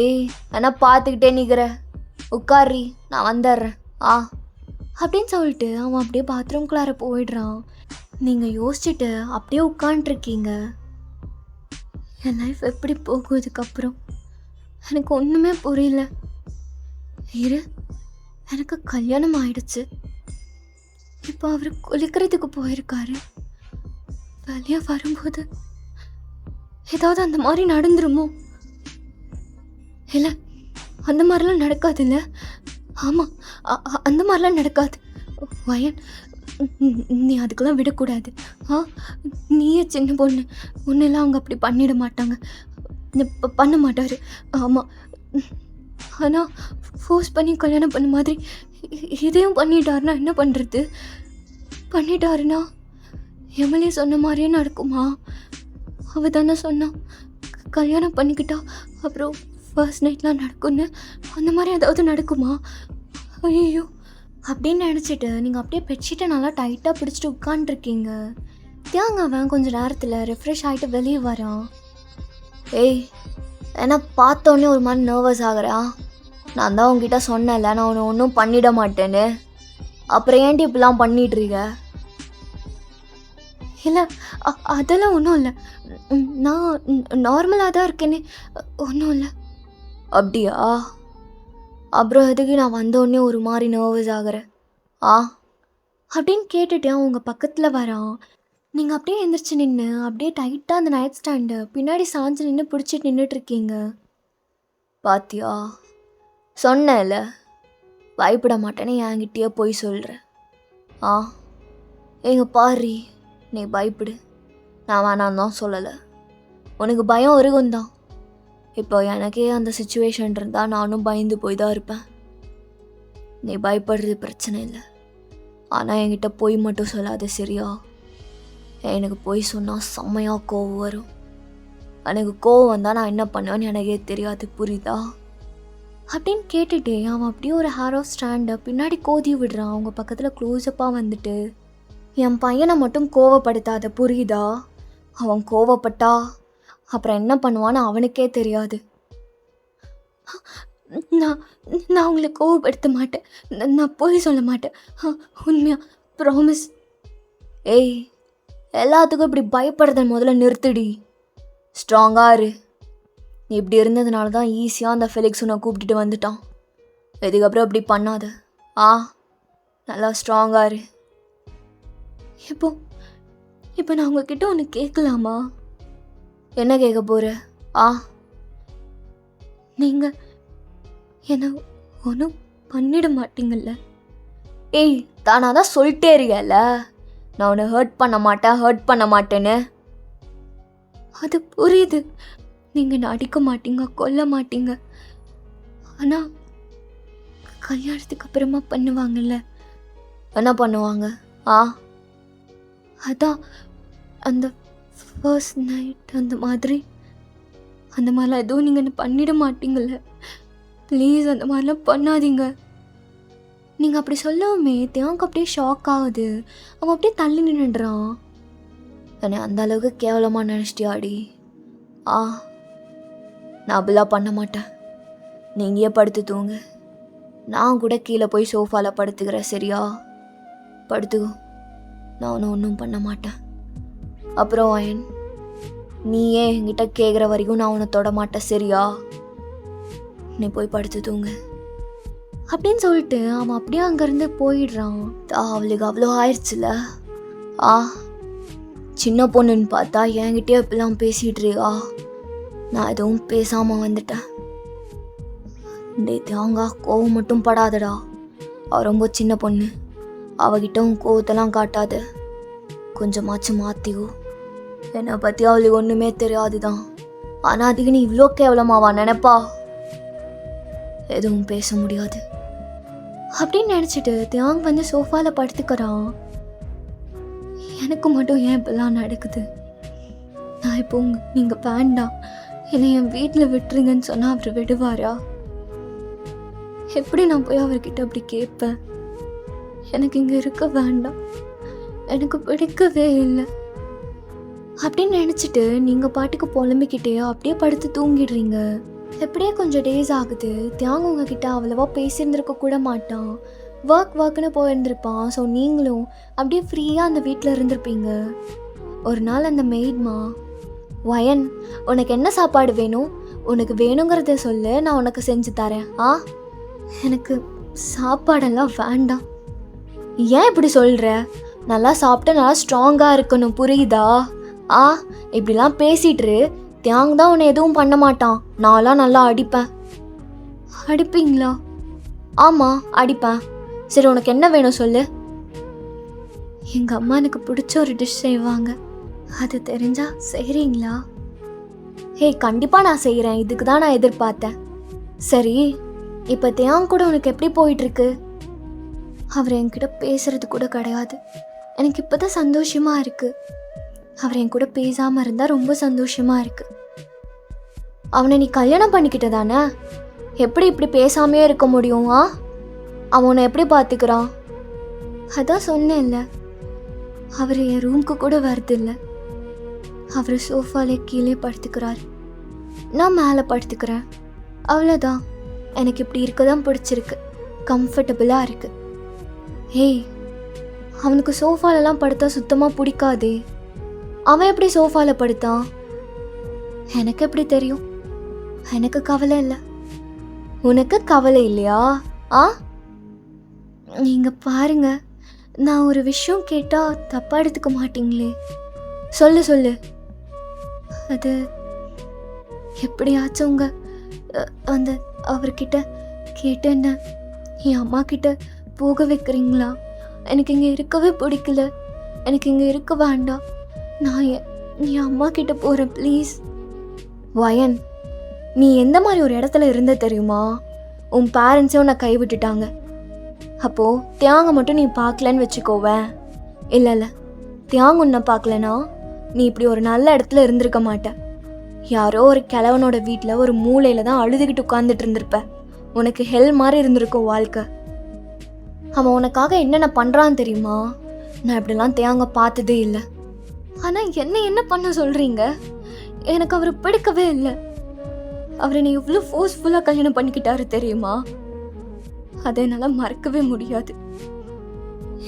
ஏய், ஆனால் பார்த்துக்கிட்டே நிற்கிற, உட்காரி, நான் வந்துடுறேன் அப்படின்னு சொல்லிட்டு அவன் அப்படியே பாத்ரூம்குள்ளார போயிடுறான். நீங்கள் யோசிச்சுட்டு அப்படியே உட்காண்ட்ருக்கீங்க. என் லைஃப் எப்படி போகும் இதுக்கப்புறம்? எனக்கு ஒன்றுமே புரியல. எனக்கு கல்யாணம் ஆயிடுச்சு. இப்போ அவர் குளிக்கிறதுக்கு போயிருக்காரு. வெளியே வரும்போது ஏதாவது அந்த மாதிரி நடந்துருமோ? இல்லை, அந்த மாதிரிலாம் நடக்காது. இல்லை, ஆமாம், அந்த மாதிரிலாம் நடக்காது. வயன், நீ அதுக்கெல்லாம் விடக்கூடாது. நீயே சின்ன பொண்ணு, ஒன்றெல்லாம் அவங்க அப்படி பண்ணிட மாட்டாங்க, பண்ண மாட்டார். ஆமாம், ஆனால் ஃபோர்ஸ் பண்ணி கல்யாணம் பண்ண மாதிரி இதையும் பண்ணிட்டாருன்னா என்ன பண்ணுறது? பண்ணிட்டாருன்னா எம்எல்ஏ சொன்ன மாதிரியே நடக்குமா? அவ தானே சொன்னான் கல்யாணம் பண்ணிக்கிட்டா அப்புறம் ஃபர்ஸ்ட் நைட்லாம் நடக்கும்னு. அந்த மாதிரி ஏதாவது நடக்குமா? ஐயோ அப்படின்னு நினச்சிட்டு நீங்கள் அப்படியே பெட்ஷீட்டை நல்லா டைட்டாக பிடிச்சிட்டு உட்காண்ட்ருக்கீங்க. தியாங்க அவன் கொஞ்சம் நேரத்தில் ரெஃப்ரெஷ் ஆகிட்டு வெளியே வரான். ஏய், ஏன்னா பார்த்தோன்னே ஒரு மாதிரி நர்வஸ் ஆகுறான். நான் தான் உங்ககிட்ட சொன்னேன்ல, நான் உன்னை ஒன்றும் பண்ணிட மாட்டேன்னு. அப்புறம் ஏன்டி இப்படிலாம் பண்ணிகிட்ருக்க? இல்லை, அதெல்லாம் ஒன்றும் இல்லை, நான் நார்மலாக தான் இருக்கேனே, ஒன்றும் இல்லை. அப்படியா? அப்புறம் எதுக்கு நான் வந்தோடனே ஒரு மாதிரி நர்வஸ் ஆகிறேன் அப்படின்னு கேட்டுட்டு அவங்க பக்கத்தில் வரான். நீங்கள் அப்படியே எழுந்திரிச்சு நின்று அப்படியே டைட்டாக அந்த நைட் ஸ்டாண்டு பின்னாடி சாஞ்சு நின்று பிடிச்சிட்டு நின்றுட்டுருக்கீங்க. பாத்தியா, சொன்னேன்ல பயப்பட மாட்டேன்னு என்கிட்டயே போய் சொல்கிறேன். எங்க பாரி, நீ பயப்படு, நான் வேணான்னு தான் சொல்லலை. உனக்கு பயம் இருக்கும்தான். இப்போ எனக்கே அந்த சுச்சுவேஷன் இருந்தால் நானும் பயந்து போய் தான் இருப்பேன். நீ பயப்படுறது பிரச்சனை இல்லை, ஆனால் என்கிட்ட போய் மட்டும் சொல்லாத, சரியா? எனக்கு போய் சொன்னால் செம்மையாக கோவம் வரும். எனக்கு கோவம் வந்தால் நான் என்ன பண்ணுவேன்னு எனக்கே தெரியாது, புரியுதா? அப்படின்னு கேட்டுட்டு அவன் அப்படியே ஒரு ஹேர் ஆஃப் ஸ்டாண்டை பின்னாடி கோதி விடுறான். அவங்க பக்கத்தில் க்ளோஸ்அப்பாக வந்துட்டு, என் பையனை மட்டும் கோவப்படுத்தாத புரியுதா? அவன் கோவப்பட்டா அப்புறம் என்ன பண்ணுவான்னு அவனுக்கே தெரியாது. நான் நான் உங்களை கோவப்படுத்த மாட்டேன். நான் போய் சொல்ல மாட்டேன். உண்மையா ப்ராமிஸ். ஏய், எல்லாத்துக்கும் இப்படி பயப்படுறத முதல்ல நிறுத்துடி. ஸ்ட்ராங்காக இரு. நீ இப்படி இருந்ததுனால தான் ஈஸியாக அந்த ஃபெலிக்ஸ் உன்னை கூப்பிட்டுட்டு வந்துட்டான். இதுக்கப்புறம் இப்படி பண்ணாத. நல்லா ஸ்ட்ராங்காக இரு. இப்போ நான் உங்ககிட்ட ஒன்று கேட்கலாமா? என்ன கேட்க போகிற? நீங்கள் என்ன ஒன்றும் பண்ணிட மாட்டீங்கல்ல? ஏய், தானாக தான் சொல்லிட்டே இருக்கல, நான் உன்னை ஹர்ட் பண்ண மாட்டேன்னு. அது புரியுது, நீங்கள் என்ன அடிக்க மாட்டீங்க, கொல்ல மாட்டீங்க. ஆனால் கல்யாணத்துக்கு அப்புறமா பண்ணுவாங்கல்ல? என்ன பண்ணுவாங்க? அதான் அந்த ஃபர்ஸ்ட் நைட் அந்த மாதிரிலாம் எதுவும் நீங்கள் என்ன பண்ணிட மாட்டீங்கல்ல? ப்ளீஸ் அந்த மாதிரிலாம் பண்ணாதீங்க. நீங்கள் அப்படி சொல்லவுமே தேவனுக்கு அப்படியே ஷாக் ஆகுது. அவன் அப்படியே தள்ளி நின்றுடுறான். என்னை அந்த அளவுக்கு கேவலமாக நினச்சிட்டியாடி? நான் அப்படிலாம் பண்ண மாட்டேன். நீங்கே படுத்து தூங்கு. நான் கூட கீழே போய் சோஃபாவில் படுத்துக்கிறேன், சரியா? படுத்துக்கோ, நான் ஒன்றும் பண்ண மாட்டேன். அப்புறம் அயன், நீயே என்கிட்ட கேட்குற வரைக்கும் நான் உன்னை தொட மாட்டேன், சரியா? நீ போய் படுத்து தூங்கு அப்படின்னு சொல்லிட்டு அவன் அப்படியே அங்கேருந்து போயிடுறான். அவளுக்கு அவ்வளோ ஆயிடுச்சுல. சின்ன பொண்ணுன்னு பார்த்தா என்கிட்டயே இப்பெல்லாம் பேசிகிட்ருக்கா. நான் எதுவும் பேசாமல் வந்துட்டேன். தேங்கா, கோவம் மட்டும் படாதடா. அவள் ரொம்ப சின்ன பொண்ணு. அவகிட்ட கோவத்தெல்லாம் காட்டாத. கொஞ்சமாச்சும் மாற்றிக்கோ. என்னை பற்றி அவளுக்கு ஒன்றுமே தெரியாதுதான். ஆனால் அதுக்கு நீ இவ்வளோ கேவலமாவா நினைப்பா? எதுவும் பேச முடியாது அப்படின்னு நினச்சிட்டு தியாங் வந்து சோஃபாவில் படுத்துக்கிறான். எனக்கு மட்டும் ஏன் இப்பெல்லாம் நடக்குது? நான் இப்போ நீங்கள் வேண்டாம், என்னை என் வீட்டில் விட்டுருங்கன்னு சொன்னால் அவர் விடுவாரா? எப்படி நான் போய் அவர்கிட்ட அப்படி கேட்பேன்? எனக்கு இங்கே இருக்க வேண்டாம், எனக்கு பிடிக்கவே இல்லை அப்படின்னு நினச்சிட்டு நீங்கள் பாட்டுக்கு புலம்பிக்கிட்டே அப்படியே படுத்து தூங்கிடுறீங்க. எப்படியே கொஞ்சம் டேஸ் ஆகுது. தியாங் உங்ககிட்ட அவ்வளவா பேசியிருந்திருக்க கூட மாட்டான். ஒர்க்குன்னு போயிருந்திருப்பான். ஸோ நீங்களும் அப்படியே ஃப்ரீயாக அந்த வீட்டில் இருந்திருப்பீங்க. ஒரு நாள் அந்த மெய்ட்மா, வயன், உனக்கு என்ன சாப்பாடு வேணும்? உனக்கு வேணுங்கிறத சொல்லு, நான் உனக்கு செஞ்சு தரேன். எனக்கு சாப்பாடெல்லாம் வேண்டாம். ஏன் இப்படி சொல்கிற? நல்லா சாப்பிட்டு நல்லா ஸ்ட்ராங்காக இருக்கணும், புரியுதா? இப்படிலாம் பேசிட்டு தியாங் தான் உன்னை எதுவும் பண்ண மாட்டான். நான்லாம் நல்லா அடிப்பேன். அடிப்பீங்களா? ஆமாம், அடிப்பேன். சரி, உனக்கு என்ன வேணும் சொல்லு. எங்கள் அம்மா எனக்கு பிடிச்ச ஒரு டிஷ் செய்வாங்க, அது தெரிஞ்சா செய்கிறீங்களா? கண்டிப்பாக நான் செய்கிறேன். இதுக்கு தான் நான் எதிர்பார்த்தேன். சரி, இப்போ தியாங் கூட உனக்கு எப்படி போயிட்டுருக்கு? அவர் என்கிட்ட பேசுறது கூட கிடையாது. எனக்கு இப்போ தான் சந்தோஷமாக இருக்குது. அவர் என் கூட பேசாமல் இருந்தால் ரொம்ப சந்தோஷமாக இருக்குது. அவனை நீ கல்யாணம் பண்ணிக்கிட்ட தானே? எப்படி இப்படி பேசாமையே இருக்க முடியும்? அவன் உன்னை எப்படி பார்த்துக்கிறான்? அதான் சொன்னேன்ல, அவர் என் ரூமுக்கு கூட வரதில்லை. அவர் சோஃபாலே கீழே படுத்துக்கிறார், நான் மேலே படுத்துக்கிறேன். அவ்வளோதான். எனக்கு இப்படி இருக்க தான் பிடிச்சிருக்கு, கம்ஃபர்டபுளாக இருக்குது. அவனுக்கு சோஃபாலெலாம் படுத்தா சுத்தமாக பிடிக்காதே. அவன் எப்படி சோஃபாவில் படுத்தான்? எனக்கு எப்படி தெரியும்? எனக்கு கவலை இல்லை. உனக்கு கவலை இல்லையா? நீங்கள் பாருங்க, நான் ஒரு விஷயம் கேட்டால் தப்பாக எடுத்துக்க மாட்டீங்களே. சொல்லு. அது எப்படியாச்சும் அந்த அவர்கிட்ட கேட்டு என்ன என் அம்மா கிட்ட போக வைக்கிறீங்களா? எனக்கு இங்கே இருக்கவே பிடிக்கல. எனக்கு இங்கே இருக்க வேண்டாம். நான் என் அம்மா கிட்ட போகிறேன், ப்ளீஸ். வயன், நீ எந்த மாதிரி ஒரு இடத்துல இருந்த தெரியுமா? உன் பேரண்ட்ஸே உன்னை கைவிட்டுட்டாங்க. அப்போது தியாங்க மட்டும் நீ பார்க்கலன்னு வச்சுக்கோவேன். இல்லை, தியாங் உன்னை பார்க்கலனா நீ இப்படி ஒரு நல்ல இடத்துல இருந்திருக்க மாட்ட. யாரோ ஒரு கிழவனோட வீட்டில் ஒரு மூலையில் தான் அழுதுகிட்டு உட்காந்துட்டு இருந்திருப்ப. உனக்கு ஹெல் மாதிரி இருந்திருக்கும் வாழ்க்கை. அவன் உனக்காக என்னென்ன பண்ணுறான்னு தெரியுமா? நான் இப்படிலாம் தேங்க பார்த்ததே இல்லை. ஆனால் என்ன பண்ண சொல்கிறீங்க? எனக்கு அவரை பிடிக்கவே இல்லை. அவர் என்னை இவ்வளோ ஃபோர்ஸ்ஃபுல்லாக கல்யாணம் பண்ணிக்கிட்டாரு தெரியுமா? அதை என்னால் மறக்கவே முடியாது.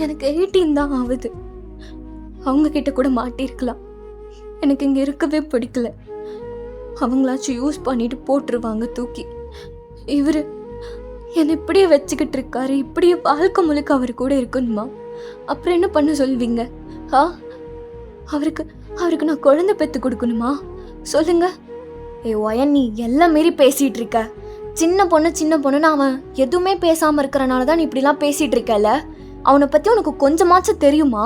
எனக்கு 18 தான் ஆகுது. அவங்க கிட்ட கூட மாட்டிருக்கலாம். எனக்கு இங்கே இருக்கவே பிடிக்கல. அவங்களாச்சும் யூஸ் பண்ணிட்டு போட்டுருவாங்க தூக்கி. இவர் என்னை இப்படியே வச்சுக்கிட்டு இருக்காரு. இப்படியே வாழ்க்கை முழுக்க அவர் கூட இருக்கணுமா? அப்புறம் என்ன பண்ண சொல்வீங்க? அவருக்கு நான் குழந்தை பெற்று கொடுக்கணுமா? சொல்லுங்க. ஒயன், நீ எல்லாம் மீறி பேசிட்டு இருக்க. சின்ன பொண்ணுன்னு அவன் எதுவுமே பேசாமல் இருக்கிறனால தான் நீ இப்படிலாம் பேசிட்டு இருக்கல. அவனை பற்றி உனக்கு கொஞ்சமாச்சும் தெரியுமா?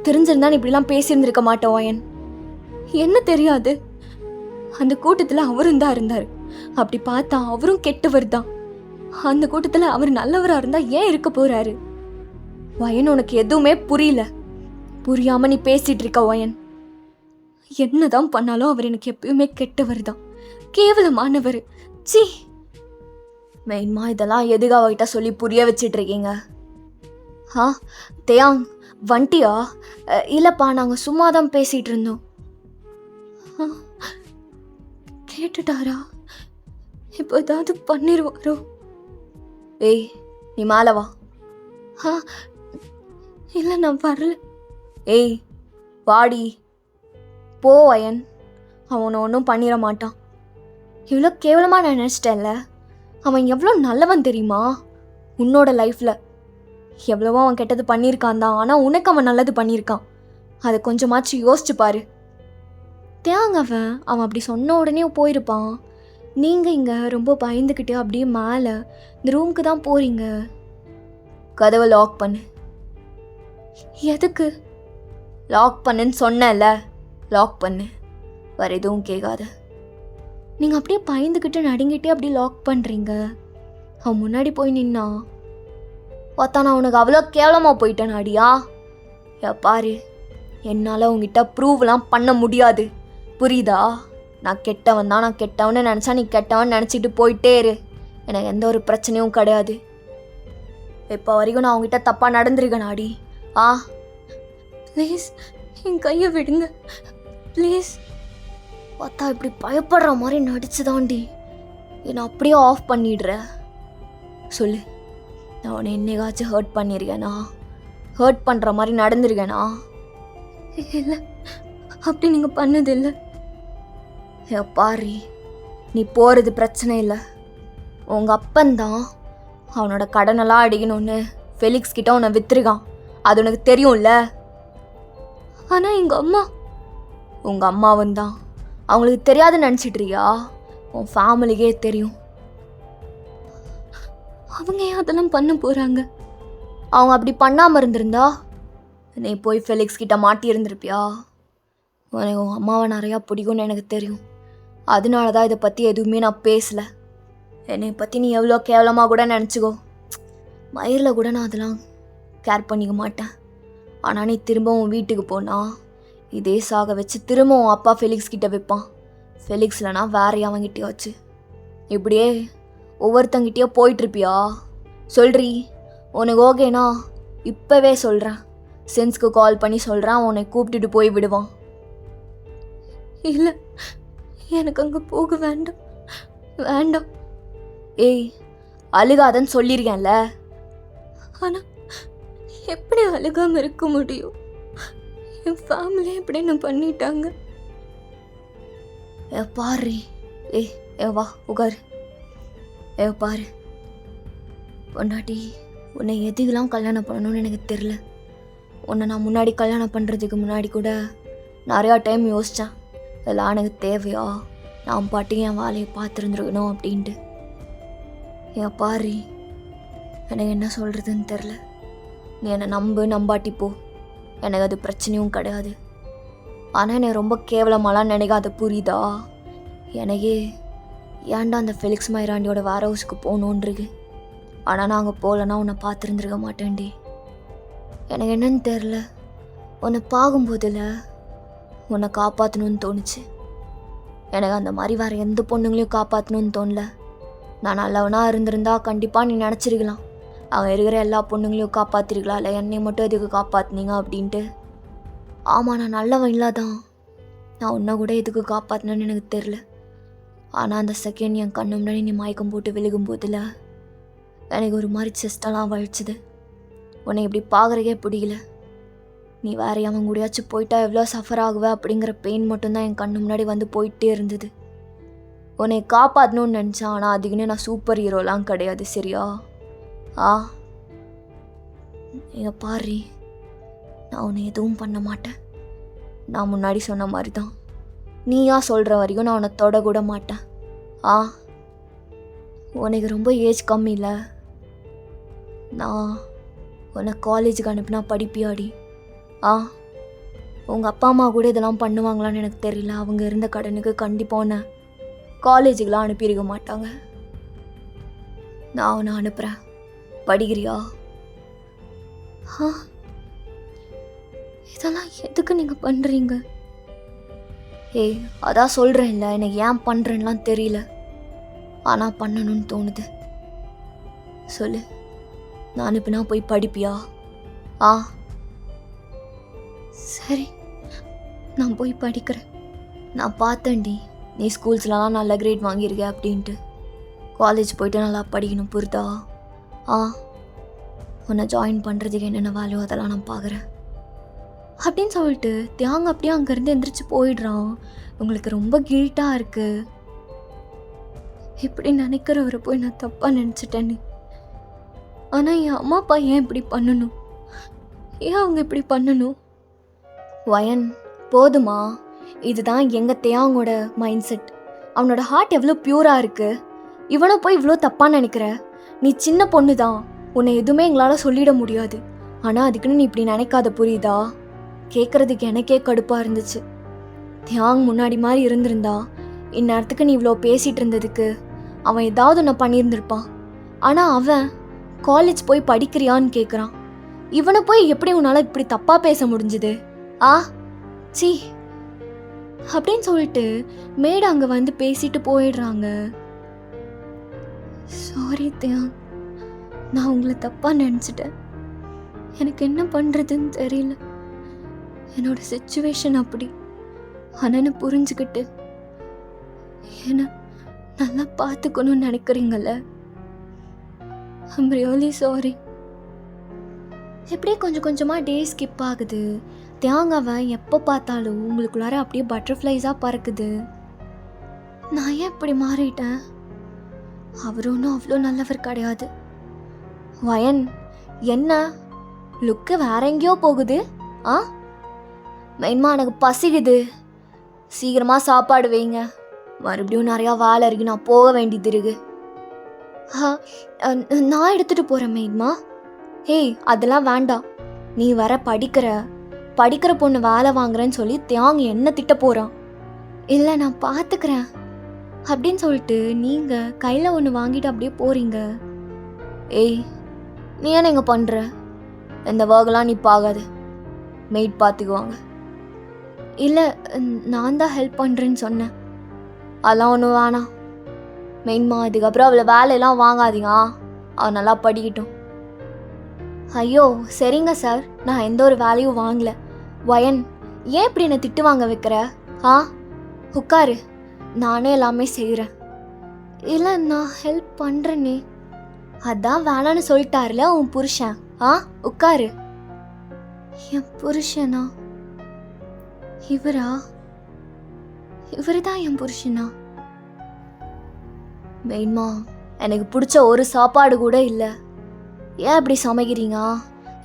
தெரிஞ்சிருந்தா நீ இப்படிலாம் பேசியிருந்திருக்க மாட்டேன் ஒயன். என்ன தெரியாது? அந்த கூட்டத்தில் அவரும் தான் இருந்தார். அப்படி பார்த்தா அவரும் கெட்டவர் தான். அந்த கூட்டத்தில் அவர் நல்லவராக இருந்தால் ஏன் இருக்க போறாரு? ஒயன், உனக்கு எதுவுமே புரியல. புரியாம நீ பேசிட்டு இருக்க ஒயன். என்னதான் பண்ணாலும் அவர் எனக்கு எப்பயுமே கெட்டவர் தான், கேவலமானவர். சி, மெயின்மா இதெல்லாம் எதுக்கு அவகிட்ட சொல்லி புரிய வச்சிட்டு இருக்கீங்க? தேயாங் வண்டியா? இல்லைப்பா, நாங்கள் சும்மா தான் பேசிட்டு இருந்தோம். கேட்டுட்டாரா? இப்போ ஏதாவது பண்ணிடுவாரோ? ஏய், நீ மேலே வா. இல்லை, நான் வரல. ஏய், வாடி. போ அயன். அவனை ஒன்றும் பண்ணிட மாட்டான். இவ்வளோ கேவலமாக நான் நினச்சிட்டேன்ல. அவன் எவ்வளோ நல்லவன் தெரியுமா? உன்னோட லைஃப்பில் எவ்வளவோ அவன் கெட்டது பண்ணியிருக்கான் தான். ஆனால் உனக்கு அவன் நல்லது பண்ணியிருக்கான். அதை கொஞ்சமாச்சும் யோசிச்சு பாரு. தேங்க அவன் அப்படி சொன்ன உடனே போயிருப்பான். நீங்கள் இங்கே ரொம்ப பயந்துக்கிட்டு அப்படியே மேலே இந்த ரூமுக்கு தான் போகிறீங்க. கதவை லாக் பண்ணு. எதுக்கு? லாக் பண்ணுன்னு சொன்னல, லாக் பண்ணு. வேறு எதுவும் கேட்காத. நீங்கள் அப்படியே பயந்துக்கிட்டு நடுங்கிட்டே அப்படியே லாக் பண்ணுறீங்க. அவன் முன்னாடி போய் நின்னா பார்த்தா நான் உனக்கு அவ்வளோ கேவலமாக போயிட்டேன் அடியா. பாரு, என்னால் உங்ககிட்ட ப்ரூவ்லாம் பண்ண முடியாது, புரியுதா? நான் கெட்டவன் தான். நான் கெட்டவன்னு நினச்சா நீ கெட்டவன் நினச்சிட்டு போயிட்டே இரு. எனக்கு எந்த ஒரு பிரச்சனையும் கிடையாது. இப்போ வரைக்கும் நான் உங்ககிட்ட தப்பாக நடந்திருக்கேன் அடி. ப்ளீஸ் என் கையை விடுங்க ப்ளீஸ். பார்த்தா இப்படி பயப்படுற மாதிரி நடிச்சுதாண்டி என்னை அப்படியே ஆஃப் பண்ணிடுற. சொல்லு, நான் உன்னை என்னைக்காச்சும் ஹர்ட் பண்ணியிருக்கேனா? ஹர்ட் பண்ணுற மாதிரி நடந்திருக்கேனா? இல்லை, அப்படி நீங்கள் பண்ணதில்லை. பாரி, நீ போகிறது பிரச்சனை இல்லை. உங்கள் அப்பந்தான் அவனோட கடனெல்லாம் அடிக்கணும்னு ஃபெலிக்ஸ் கிட்ட உன்னை விற்றுருக்கான். அது உனக்கு தெரியும்ல. ஆனால் எங்கள் அம்மா, உங்கள் அம்மாவும் தான். அவங்களுக்கு தெரியாதுன்னு நினச்சிட்றியா? உன் ஃபேமிலிக்கே தெரியும். அவங்க ஏன் அதெல்லாம் பண்ண போகிறாங்க? அவங்க அப்படி பண்ணாமல் இருந்திருந்தா நீ போய் ஃபெலிக்ஸ் கிட்ட மாட்டி இருந்திருப்பியா? உனக்கு உன் அம்மாவை நிறையா பிடிக்கும்னு எனக்கு தெரியும். அதனால தான் இதை பற்றி எதுவுமே நான் பேசலை. என்னை பற்றி நீ எவ்வளோ கேவலமாக கூட நினச்சிக்கோ. மயிரில் கூட நான் அதெல்லாம் கேர் பண்ணிக்க மாட்டேன். ஆனால் நீ திரும்ப உன் வீட்டுக்கு போனா இதே சாக வச்சு திரும்ப உன் அப்பா ஃபெலிக்ஸ் கிட்ட வைப்பான். ஃபெலிக்ஸ்லனா வேற அவங்கிட்டயாச்சு. இப்படியே ஒவ்வொருத்தங்கிட்டயோ போயிட்டுருப்பியா? சொல்றி, உனக்கு ஓகேனா இப்போவே சொல்கிறேன். சென்ஸ்க்கு கால் பண்ணி சொல்கிறேன், உன்னை கூப்பிட்டுட்டு போய் விடுவான். இல்லை, எனக்கு அங்கே போக வேண்டாம் வேண்டாம். ஏய், அழுகாதன்னு சொல்லியிருக்கேன்ல. ஆனால் எப்படி அழுகாமல் இருக்க முடியும்? என் ஃபேமிலி எப்படி என்ன பண்ணிட்டாங்க. பாரு, வா உட்காரு. பாரு பொண்டாட்டி, உன்னை எதுக்கெல்லாம் கல்யாணம் பண்ணணும்னு எனக்கு தெரில. உன்னை நான் முன்னாடி கல்யாணம் பண்ணுறதுக்கு முன்னாடி கூட நிறையா டைம் யோசித்தேன், இதெல்லாம் எனக்கு தேவையா, நான் பாட்டி என் வேலையை பார்த்துருந்துருக்கணும் அப்படின்ட்டு. பாரு, எனக்கு என்ன சொல்கிறதுன்னு தெரில. நீ என்னை நம்பாட்டி போ, எனக்கு அது பிரச்சனையும் கிடையாது. ஆனால் என்னை ரொம்ப கேவலமாலாம் நினைக்காத, புரியுதா? எனக்கே ஏன்டா அந்த ஃபெலிக்ஸ் மைராண்டியோட வேர் ஹவுஸுக்கு போகணுன்றிருக்கு. ஆனால் நாங்கள் போகலன்னா உன்னை பார்த்துருந்துருக்க மாட்டேன்டி. எனக்கு என்னன்னு தெரில, உன்னை பார்க்கும்போதில் உன்னை காப்பாற்றணும்னு தோணுச்சு. எனக்கு அந்த மாதிரி வேறு எந்த பொண்ணுங்களையும் காப்பாற்றணும்னு தோணல. நான் நல்லவனா இருந்திருந்தா கண்டிப்பாக நீ நினச்சிருக்கலாம் அவன் இருக்கிற எல்லா பொண்ணுங்களையும் காப்பாற்றிருக்கலாம், இல்லை என்னை மட்டும் எதுக்கு காப்பாற்றினீங்க அப்படின்ட்டு. ஆமாம், நான் நல்லவன் இல்லாதான். நான் உன்னை கூட எதுக்கு காப்பாற்றினேன்னு எனக்கு தெரில. ஆனால் அந்த செகண்ட் என் கண்ணு முன்னாடி நீ மயக்கம் போட்டு விழுகும் போதில் எனக்கு ஒரு மாதிரி செஸ்டெல்லாம் வலிச்சுது. உன்னை இப்படி பார்க்குறக்கே பிடிக்கல. நீ வேற அவன் கூடயாச்சும் போயிட்டா எவ்வளோ சஃபர் ஆகுவே அப்படிங்கிற பெயின் மட்டும்தான் என் கண்ணு முன்னாடி வந்து போயிட்டே இருந்தது. உன்னை காப்பாற்றணும்னு நினச்சேன், ஆனால் அதுக்குன்னு நான் சூப்பர் ஹீரோலாம் கிடையாது, சரியா? எங்க பாரு, நான் உன்னை எதுவும் பண்ண மாட்டேன். நான் முன்னாடி சொன்ன மாதிரி தான், நீயா சொல்கிற வரைக்கும் நான் உன்னை தொட கூட மாட்டேன். உனக்கு ரொம்ப ஏஜ் கம்மி இல்லை? நான் உன்னை காலேஜுக்கு அனுப்பினா படிப்பியாடி? உங்கள் அப்பா அம்மா கூட இதெல்லாம் பண்ணுவாங்களான்னு எனக்கு தெரியல. அவங்க இருந்த கடனுக்கு கண்டிப்பாக உன்னை காலேஜுக்கெலாம் அனுப்பியிருக்க மாட்டாங்க. நான் உன்னை அனுப்புகிறேன், படிக்கிறியா? இதெல்லாம் எதுக்கு நீங்கள் பண்ணுறீங்க? அதான் சொல்கிறேன்ல, எனக்கு ஏன் பண்ணுறேன்லாம் தெரியல, ஆனால் பண்ணணும்னு தோணுது. சொல்லு, நான் அனுப்பினா போய் படிப்பியா? சரி, நான் போய் படிக்கிறேன். நான் பார்த்தேன்டி, நீ ஸ்கூல்ஸ்லாம் நல்ல கிரேட் வாங்கியிருக்க அப்படின்ட்டு. காலேஜ் போய்ட்டு நல்லா படிக்கணும், புரிதா? உன்னை ஜாயின் பண்ணுறதுக்கு என்னென்ன வேலையோ அதெல்லாம் நான் பார்க்குறேன் அப்படின்னு சொல்லிட்டு தியாங் அப்படியே அங்கேருந்து எந்திரிச்சு போயிடுறான். உங்களுக்கு ரொம்ப கில்ட்டாக இருக்குது. இப்படி நினைக்கிறவரை போய் நான் தப்பாக நினச்சிட்டேன்னு. ஆனால் என் அம்மா அப்பா ஏன் இப்படி பண்ணணும்? ஏன் அவங்க இப்படி பண்ணணும்? வயன், போதுமா? இதுதான் எங்கள் தியாங்கோட மைண்ட் செட். அவனோட ஹார்ட் எவ்வளோ பியூராக இருக்குது. இவனை போய் இவ்வளோ தப்பாக நினைக்கிற? நீ சின்ன பொண்ணு தான், உன்னை எதுவுமே எங்களால் சொல்லிட முடியாது. ஆனால் அதுக்குன்னு நீ இப்படி நினைக்காத, புரியுதா? கேட்குறதுக்கு எனக்கே கடுப்பாக இருந்துச்சு. தியாங் முன்னாடி மாதிரி இருந்திருந்தா இந்நேரத்துக்கு நீ இவ்வளோ பேசிகிட்டு இருந்ததுக்கு அவன் ஏதாவது ஒன்று பண்ணியிருந்திருப்பான். ஆனால் அவன் காலேஜ் போய் படிக்கிறியான்னு கேட்குறான். இவனை போய் எப்படி உன்னால் இப்படி தப்பாக பேச முடிஞ்சுது? சி அப்படின்னு சொல்லிட்டு மேடு அங்கே வந்து பேசிட்டு போயிடுறாங்க. சாரி தியாங், நான் உங்களை தப்பாக நினச்சிட்டேன். எனக்கு என்ன பண்ணுறதுன்னு தெரியல. என்னோட சிச்சுவேஷன் அப்படி. ஆனால் புரிஞ்சுக்கிட்டு என்ன நல்லா பார்த்துக்கணும்னு நினைக்கிறீங்கல்ல, ஐம் ரியலி சாரி. எப்படியே கொஞ்சம் கொஞ்சமாக டே ஸ்கிப் ஆகுது. தியாங்கவன் எப்போ பார்த்தாலும் உங்களுக்குள்ளார அப்படியே பட்டர்ஃப்ளைஸாக பறக்குது. நான் ஏன் இப்படி மாறிட்டேன்? அவர் ஒன்றும் அவ்வளோ நல்லவர் கிடையாது. வயன், என்ன லுக்கு வேற எங்கேயோ போகுது? மெயின்மா எனக்கு பசிக்குது, சீக்கிரமாக சாப்பாடு வைங்க. மறுபடியும் நிறையா வேலை இருக்கு, நான் போக வேண்டியது இருக்கு. நான் எடுத்துகிட்டு போகிறேன் மெயின்மா. அதெல்லாம் வேண்டாம். நீ வர படிக்கிற பொண்ணு வேலை வாங்குறேன்னு சொல்லி தியாங் என்ன திட்ட போகிறான். இல்லை, நான் பார்த்துக்கிறேன் அப்படின்னு சொல்லிட்டு நீங்கள் கையில் ஒன்று வாங்கிட்டு அப்படியே போகிறீங்க. நீ என்ன இங்கே பண்ணுற? இந்த ஒர்க்கெலாம் நீ பார்க்காது, மெய்ட் பார்த்துக்குவாங்க. இல்லை, நான் தான் ஹெல்ப் பண்ணுறேன்னு சொன்னேன். அதெல்லாம் ஒன்றும் வேணாம் மெயின்மா. அதுக்கப்புறம் அவளை வேலையெல்லாம் வாங்காதீங்க, அவள் நல்லா படிக்கட்டும். ஐயோ சரிங்க சார், நான் எந்த ஒரு வேலையும் வாங்கல. வயன், ஏன் இப்படி என்னை திட்டு வாங்க வைக்கிற? உட்காரு, நானே எல்லாமே செய்கிறேன். இல்லை, நான் ஹெல்ப் பண்ணுறேனே. அதான் வேணான்னு சொல்லிட்டாருல உன் புருஷன். உட்காரு. என் புருஷனா? இவரா? இவரு தான் என் புருஷனா? மெயின்மா, எனக்கு பிடிச்ச ஒரு சாப்பாடு கூட இல்லை. ஏன் இப்படி சமைக்கிறீங்க?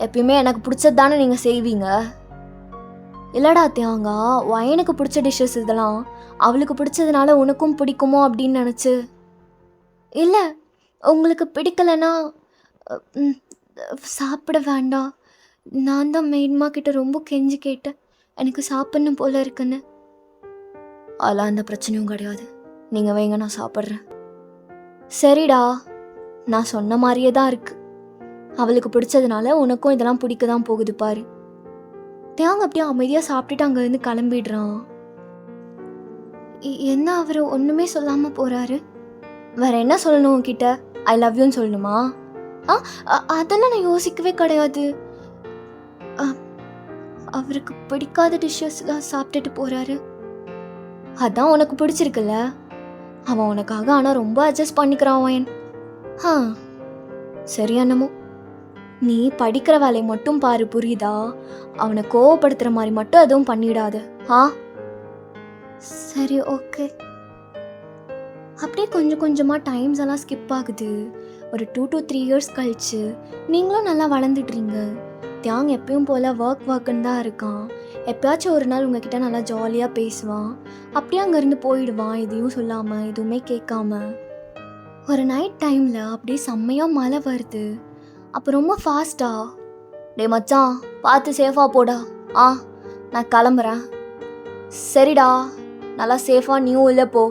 எப்பயுமே எனக்கு பிடிச்சது தானே நீங்கள் செய்வீங்க. இல்லடா தியாங்கா, வயனுக்கு பிடிச்ச டிஷ்ஷஸ் இதெல்லாம் அவளுக்கு பிடிச்சதுனால உனக்கும் பிடிக்குமோ அப்படின்னு நினச்சி. இல்லை, உங்களுக்கு பிடிக்கலைன்னா சாப்பிட வேண்டாம். நான் தான் மெயின்மா கிட்ட ரொம்ப கெஞ்சி கேட்டேன், எனக்கு சாப்பிடணும் போல இருக்குன்னு. அதெல்லாம் அந்த பிரச்சனையும் கிடையாது, நீங்கள் வைங்க, நான் சாப்பிட்றேன். சரிடா, நான் சொன்ன மாதிரியே தான் இருக்கு. அவளுக்கு பிடிச்சதுனால உனக்கும் இதெல்லாம் பிடிக்க தான் போகுது பாரு. தியாங் அப்படியே அமைதியாக சாப்பிட்டுட்டு அங்கேருந்து கிளம்பிடுறான். என்ன அவர் ஒன்றுமே சொல்லாமல் போகிறாரு? வேற என்ன சொல்லணும் உன்கிட்ட? ஐ லவ் யூன்னு சொல்லணுமா? அதெல்லாம் நான் யோசிக்கவே கிடையாது. அவருக்கு பிடிக்காத டிஷ்ஷஸ்லாம் சாப்பிட்டுட்டு போறாரு. அதான் உனக்கு பிடிச்சிருக்குல்ல. அவன் உனக்காக ஆனால் ரொம்ப அட்ஜஸ்ட் பண்ணிக்கிறான் வயன். சரி என்னமோ, நீ படிக்கிற வேலையை மட்டும் பாரு, புரியுதா? அவனை கோவப்படுத்துகிற மாதிரி மட்டும் எதுவும் பண்ணிடாது. சரி, ஓகே. அப்படியே கொஞ்சம் கொஞ்சமாக டைம்ஸ் எல்லாம் ஸ்கிப் ஆகுது. ஒரு 2 to 3 years கழிச்சு நீங்களும் நல்லா வளர்ந்துட்றீங்க. தியாங் எப்பயும் போல் ஒர்க்குன்னு தான் இருக்கான். எப்பயாச்சும் ஒரு நாள் உங்ககிட்ட நல்லா ஜாலியாக பேசுவான். அப்படியே அங்கேருந்து போயிடுவான், எதையும் சொல்லாமல், எதுவுமே கேட்காம. ஒரு நைட் டைமில் அப்படியே செம்மையாக மழை வருது. அப்போ ரொம்ப ஃபாஸ்ட்டாக, டே மச்சான் பார்த்து சேஃபாக போடா. நான் கிளம்புறேன். சரிடா, நல்லா சேஃபாக நீயும் இல்லை போ.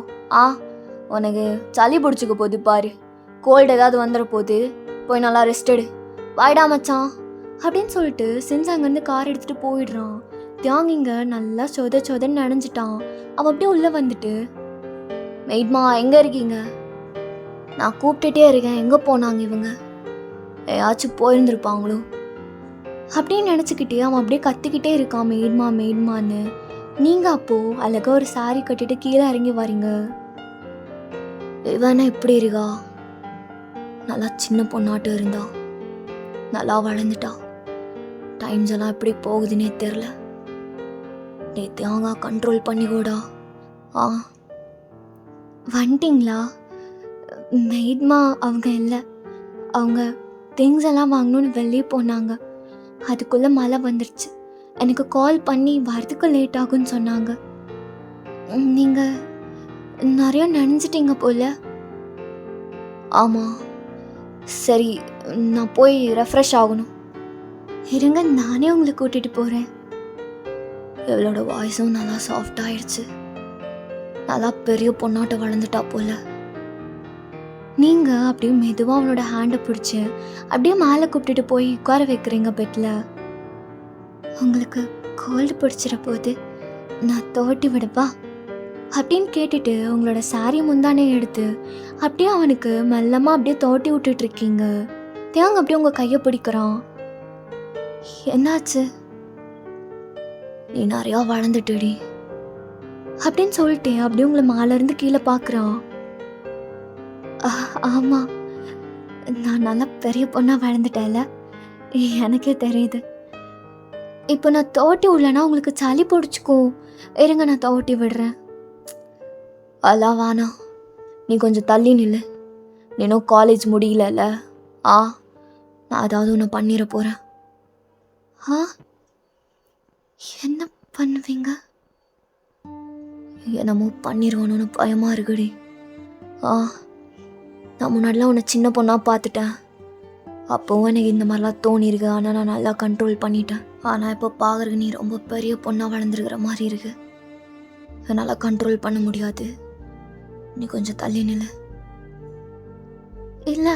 உனக்கு சளி பிடிச்சிக்க போகுது பாரு, கோல்டு ஏதாவது வந்துட போகுது, போய் நல்லா ரெஸ்ட் எடு. பாய்டா மச்சான் அப்படின்னு சொல்லிட்டு சின்ஸ் அங்கேருந்து கார் எடுத்துகிட்டு போயிடுறான். தியாங் இங்கே நல்லா சொதன்னு நனைஞ்சிட்டான். அவன் அப்படியே உள்ளே வந்துட்டு, மெய்ட்மா எங்கே இருக்கீங்க? நான் கூப்பிட்டுட்டே இருக்கேன், எங்கே போனாங்க இவங்க? ஏதாச்சும் போயிருந்துருப்பாங்களோ அப்படின்னு நினச்சிக்கிட்டே அவன் அப்படியே கத்திக்கிட்டே இருக்கான், மெய்ட்மான்னு. நீங்கள் அப்போது அழகாக ஒரு சாரி கட்டிட்டு கீழே இறங்கி வரீங்க. இவனா இப்படி இருக்கா? நல்லா சின்ன பொண்ணாட்டு இருந்தா, நல்லா வளர்ந்துட்டா. டைம்ஸ் எல்லாம் எப்படி போகுதுன்னே தெரில. நேற்று கண்ட்ரோல் பண்ணிக்கோடா. வந்துட்டிங்களா? மெய்ட்மா அவங்க இல்லை, அவங்க திங்ஸ் எல்லாம் வாங்கணும்னு வெளியே போனாங்க. அதுக்குள்ளே மழை வந்துருச்சு. எனக்கு கால் பண்ணி வரதுக்கு லேட் ஆகும்னு சொன்னாங்க. நீங்கள் நிறையா நினைஞ்சிட்டீங்க போல. ஆமாம், சரி நான் போய் ரெஃப்ரெஷ் ஆகணும். இருங்க, நானே உங்களை கூட்டிகிட்டு போகிறேன். இவளோட வாய்ஸும் நல்லா சாஃப்ட் ஆயிடுச்சு. நல்லா பெரிய பொண்ணாட்ட வளர்ந்துட்டா போல. நீங்கள் அப்படியே மெதுவாக அவனோட ஹேண்டை பிடிச்சி அப்படியே மேலே கூப்பிட்டுட்டு போய் உட்கார வைக்கிறீங்க பெட்டில். உங்களுக்கு கோல்டு பிடிச்சிட போது, நான் தோட்டி விடப்பா அப்படின்னு கேட்டுட்டு உங்களோட சாரி முந்தானே எடுத்து அப்படியே அவனுக்கு மெல்லமாக அப்படியே தோட்டி விட்டுட்ருக்கீங்க. தியாங் அப்படியே உங்கள் கையை பிடிக்கிறான். என்னாச்சு? நீ நிறையா வளர்ந்துட்டுடி அப்படின்னு சொல்லிட்டு அப்படியே உங்களை மேலேருந்து கீழே பார்க்குறான். ஆமாம், நான் நல்லா பெரிய பொண்ணாக வளர்ந்துட்டேன்ல, எனக்கே தெரியுது. இப்போ நான் தோட்டி விடலன்னா உங்களுக்கு சளி பிடிச்சிக்கும். இருங்க, நான் தோட்டி விடுறேன். அதெல்லாம் வேணாம், நீ கொஞ்சம் தள்ளி நில்லு. நீ இன்னும் காலேஜ் முடியலல்ல. நான் அதாவது ஒன்று பண்ணிட போகிறேன். என்ன பண்ணுவீங்க? என்னமோ பண்ணிடுவானோன்னு பயமாக இருக்குடி. நான் முன்னாடிலாம் உன்னை சின்ன பொண்ணாக பார்த்துட்டேன். அப்போவும் எனக்கு இந்த மாதிரிலாம் தோணியிருக்கு. ஆனால் நான் நல்லா கண்ட்ரோல் பண்ணிட்டேன். ஆனால் இப்போ பார்க்குறதுக்கு நீ ரொம்ப பெரிய பொண்ணாக வளர்ந்துருக்கிற மாதிரி இருக்கு. என்னால் கண்ட்ரோல் பண்ண முடியாது. நீ கொஞ்சம் தள்ளி நில்லு. இல்லை,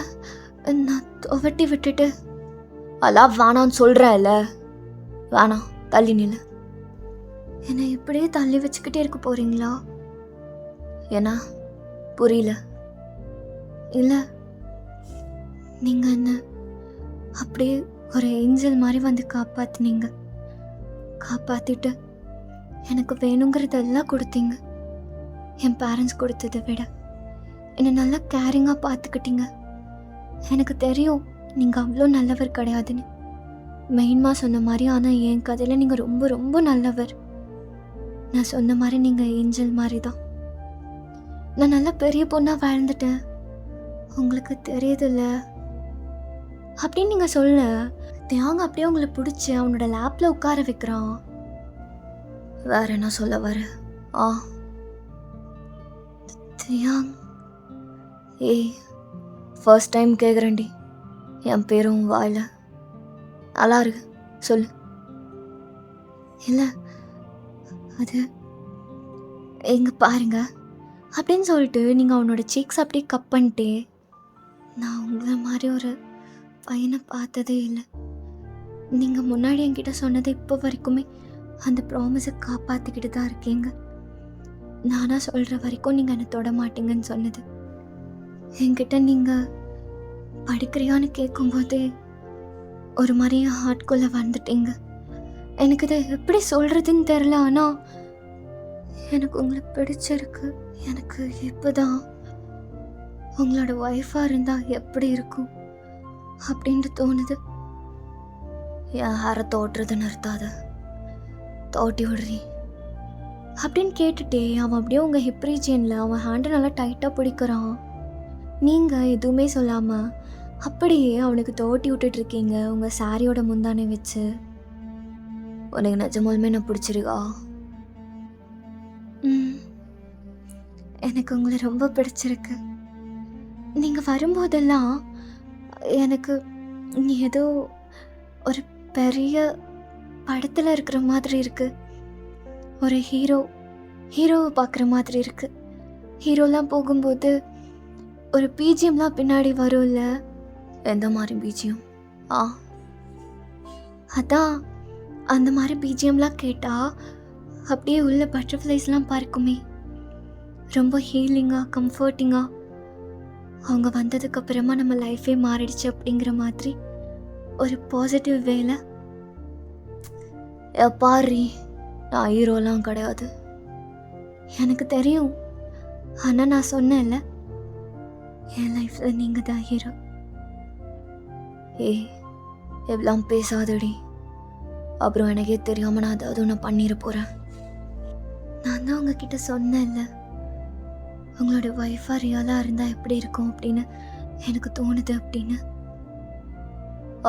நான் துவட்டி விட்டுட்டு. அதெல்லாம் வேணான்னு சொல்கிறேன்ல, வேணாம், தள்ளி நில்லு. என்னை இப்படியே தள்ளி வச்சுக்கிட்டே இருக்க போகிறீங்களா? ஏன்னா புரியல. இல்லை, நீங்கள் என்ன அப்படியே ஒரு ஏஞ்சல் மாதிரி வந்து காப்பாற்றினீங்க. காப்பாற்றிட்டு எனக்கு வேணுங்கிறதெல்லாம் கொடுத்தீங்க. என் பேரண்ட்ஸ் கொடுத்ததை விட என்னை நல்லா கேரிங்காக பார்த்துக்கிட்டீங்க. எனக்கு தெரியும் நீங்கள் அவ்வளோ நல்லவர் கிடையாதுன்னு. மெயின்மா சொன்ன மாதிரி, ஆனால் என் கதையில் நீங்கள் ரொம்ப ரொம்ப நல்லவர். நான் சொன்ன மாதிரி நீங்கள் ஏஞ்சல் மாதிரி தான். நான் நல்லா பெரிய பொண்ணாக வாழ்ந்துட்டேன், உங்களுக்கு தெரியுதுல்ல அப்படின்னு நீங்கள் சொல்ல, தியாங் அப்படியே உங்களை பிடிச்சி அவனோட லேப்பில் உட்கார வைக்கிறான். வேற என்ன சொல்ல வர? தியாங், ஃபர்ஸ்ட் டைம் கேட்குறேன்டி, என் பேரும் வாயில. நல்லா இருக்கு, சொல்லு. இல்லை, அது எங்க பாருங்க அப்படின்னு சொல்லிட்டு நீங்கள் அவனோட சீக்ஸ் அப்படியே கப் பண்ணிட்டே, நான் உங்களை மாதிரி ஒரு பையனை பார்த்ததே இல்லை. நீங்கள் முன்னாடி என்கிட்ட சொன்னது இப்போ வரைக்குமே அந்த ப்ராமிஸை காப்பாற்றிக்கிட்டு தான் இருக்கீங்க. நானாக சொல்கிற வரைக்கும் நீங்கள் என்னை தொட மாட்டீங்கன்னு சொன்னது. என்கிட்ட நீங்கள் படிக்கிறியான்னு கேட்கும்போதே ஒரு மாதிரி ஹார்ட்குள்ளே வந்துட்டீங்க. எனக்கு இதை எப்படி சொல்கிறதுன்னு தெரில. ஆனால் எனக்கு உங்களை பிடிச்சிருக்கு. எனக்கு இப்போதான் உங்களோட ஒய்ஃபாக இருந்தால் எப்படி இருக்கும் அப்படின்ட்டு தோணுது. என் ஹேரை தோட்டுறது நிறுத்தாத, தோட்டி விடுறி அப்படின்னு கேட்டுட்டே அவன் அப்படியே உங்கள் ஹிப் ரீஜியனில் அவன் ஹேண்டை நல்லா டைட்டாக பிடிக்கிறான். நீங்கள் எதுவுமே சொல்லாமல் அப்படியே அவனுக்கு தோட்டி விட்டுட்ருக்கீங்க உங்கள் சாரியோட முந்தானை வச்சு. உனக்கு நிஜமாலுமே நான் பிடிச்சிருக்கா? எனக்கு உங்களை ரொம்ப பிடிச்சிருக்கு. நீங்கள் வரும்போதெல்லாம் எனக்கு ஏதோ ஒரு பெரிய படத்தில் இருக்கிற மாதிரி இருக்குது. ஒரு ஹீரோவை பார்க்குற மாதிரி இருக்குது. ஹீரோலாம் போகும்போது ஒரு பிஜிஎம்லாம் பின்னாடி வரும்ல, எந்த மாதிரி பிஜிஎம்? அதான் அந்த மாதிரி பிஜிஎம்லாம் கேட்டால் அப்படியே உள்ள பட்டர்ஃப்ளைஸ்லாம் பறக்குமே. ரொம்ப ஹீலிங்காக கம்ஃபர்டிங்காக. அவங்க வந்ததுக்கப்புறமா நம்ம லைஃபே மாறிடுச்சு அப்படிங்கிற மாதிரி ஒரு பாசிட்டிவ் வேல. பாரு, நான் ஹீரோலாம் கிடையாது, எனக்கு தெரியும். ஆனால் நான் சொன்னேன்ல, என் லைஃப்பில் நீங்கள் தான் ஹீரோ. எவ்வளோ பேசாதடி, அப்புறம் எனக்கே தெரியாமல் நான் அதாவது ஒன்று பண்ணிட போகிறேன். நான் தான் உங்ககிட்ட சொன்னேன்ல, உங்களோட ஒய்ஃபாக ரியலாக இருந்தால் எப்படி இருக்கும் அப்படின்னு எனக்கு தோணுது அப்படின்னு.